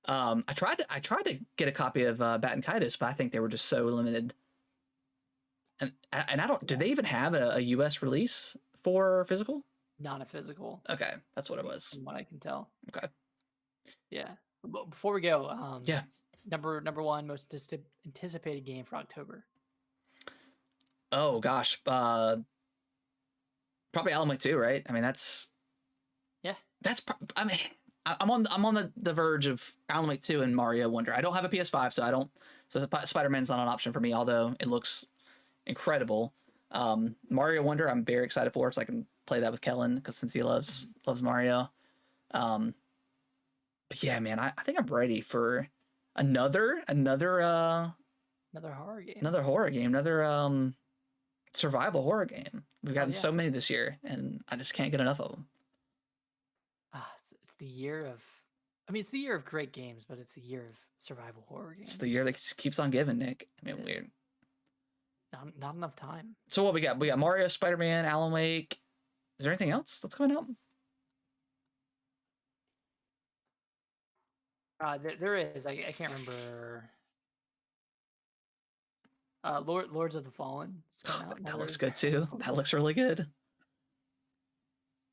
Speaker 1: I tried to get a copy of Bat and Kaitos, but I think they were just so limited. And I don't. Do they even have a US release for physical?
Speaker 2: Not a physical.
Speaker 1: Okay, that's what it was.
Speaker 2: From what I can tell.
Speaker 1: Okay.
Speaker 2: Yeah. But before we go,
Speaker 1: yeah.
Speaker 2: Number one most anticipated game for October.
Speaker 1: Oh gosh, probably Alan Wake 2, right? I mean, that's I mean, I'm on the verge of Alan Wake 2 and Mario Wonder. I don't have a PS5, so I don't. So Spider-Man's not an option for me, although it looks incredible. Mario Wonder, I'm very excited for, so I can play that with Kellen because since he loves Mario. But yeah, man, I think I'm ready for another horror game. Another survival horror game. We've gotten so many this year, and I just can't get enough of them.
Speaker 2: It's the year of. I mean, it's the year of great games, but it's the year of survival horror games.
Speaker 1: It's the year that just keeps on giving, Nick. I mean, weird.
Speaker 2: Not enough time.
Speaker 1: So what we got? We got Mario, Spider-Man, Alan Wake. Is there anything else that's coming out?
Speaker 2: There is. I can't remember. Lords of the Fallen.
Speaker 1: That looks good too. That looks really good.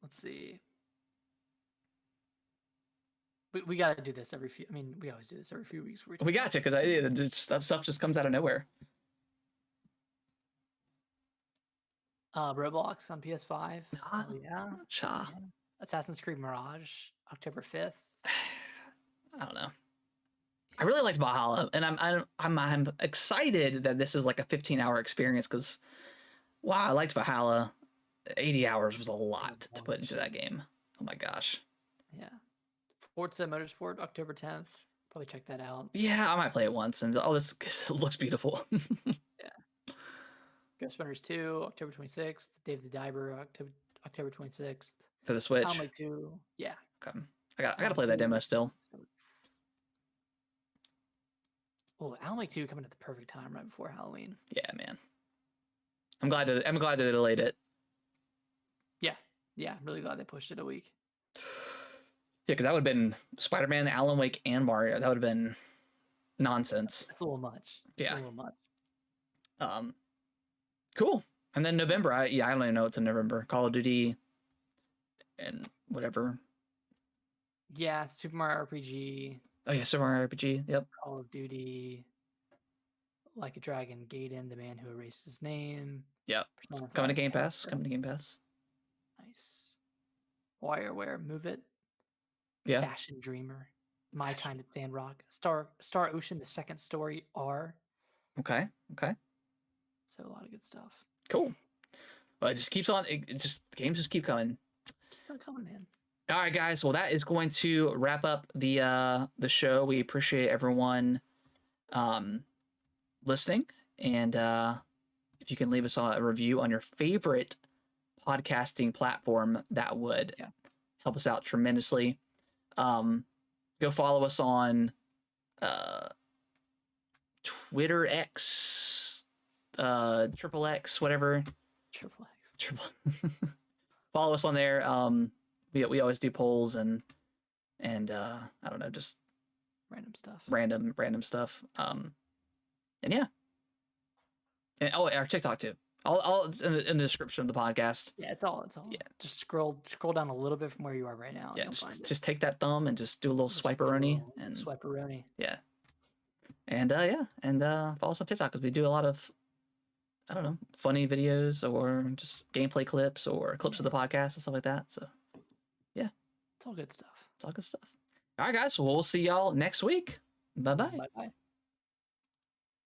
Speaker 2: Let's see. We got to do this every few. I mean, we always do this every few weeks.
Speaker 1: We got to because stuff just comes out of nowhere.
Speaker 2: Roblox on PS5.
Speaker 1: Oh,
Speaker 2: yeah.
Speaker 1: Sha.
Speaker 2: Yeah. Assassin's Creed Mirage, October 5th.
Speaker 1: I don't know. I really liked Valhalla, and I'm excited that this is like a 15-hour experience because, wow, I liked Valhalla. 80 hours was a lot to put into that game. Oh my gosh.
Speaker 2: Yeah. Forza Motorsport, October 10th. Probably check that out.
Speaker 1: Yeah, I might play it once, and this looks beautiful.
Speaker 2: Yeah. Ghost Runners 2, October 26th. Dave the Diver, October 26th.
Speaker 1: For the Switch.
Speaker 2: Alan Wake 2. Yeah.
Speaker 1: Okay. I gotta play that demo still.
Speaker 2: Oh, Alan Wake 2 coming at the perfect time right before Halloween.
Speaker 1: Yeah, man. I'm glad that they delayed it.
Speaker 2: Yeah, I'm really glad they pushed it a week.
Speaker 1: Yeah, because that would have been Spider-Man, Alan Wake, and Mario. That would have been nonsense.
Speaker 2: That's a little much.
Speaker 1: Yeah.
Speaker 2: A little much.
Speaker 1: Cool. And then November, I don't even know what's in November. Call of Duty and whatever.
Speaker 2: Yeah, Super Mario RPG.
Speaker 1: Oh yeah, Super Mario RPG. Yep.
Speaker 2: Call of Duty. Like a Dragon, Gaiden, the man who erased his name.
Speaker 1: Yep. Coming to Game Pass.
Speaker 2: Nice. WireWare, Move It.
Speaker 1: Yeah.
Speaker 2: Fashion Dreamer. My Time at Sandrock. Star Ocean, the second story, R.
Speaker 1: Okay.
Speaker 2: So a lot of good stuff.
Speaker 1: Cool. Well, it just keeps on. Games just keep coming.
Speaker 2: Keep on coming, man.
Speaker 1: All right, guys. Well, that is going to wrap up the show. We appreciate everyone listening, and if you can leave us a review on your favorite podcasting platform, that would help us out tremendously. Go follow us on Twitter X, Triple X, whatever. Triple. Follow us on there. We always do polls and I don't know, just random stuff. And yeah. And our TikTok too. All in the description of the podcast.
Speaker 2: Yeah, it's all. Yeah. Just scroll down a little bit from where you are right now.
Speaker 1: Yeah, just take that thumb and just do a little swiperoni and
Speaker 2: swiperoni.
Speaker 1: Yeah. And follow us on TikTok because we do a lot of, I don't know, funny videos or just gameplay clips or clips of the podcast and stuff like that. So yeah.
Speaker 2: It's all good stuff.
Speaker 1: All right, guys. Well, we'll see y'all next week. Bye-bye.
Speaker 2: Bye-bye.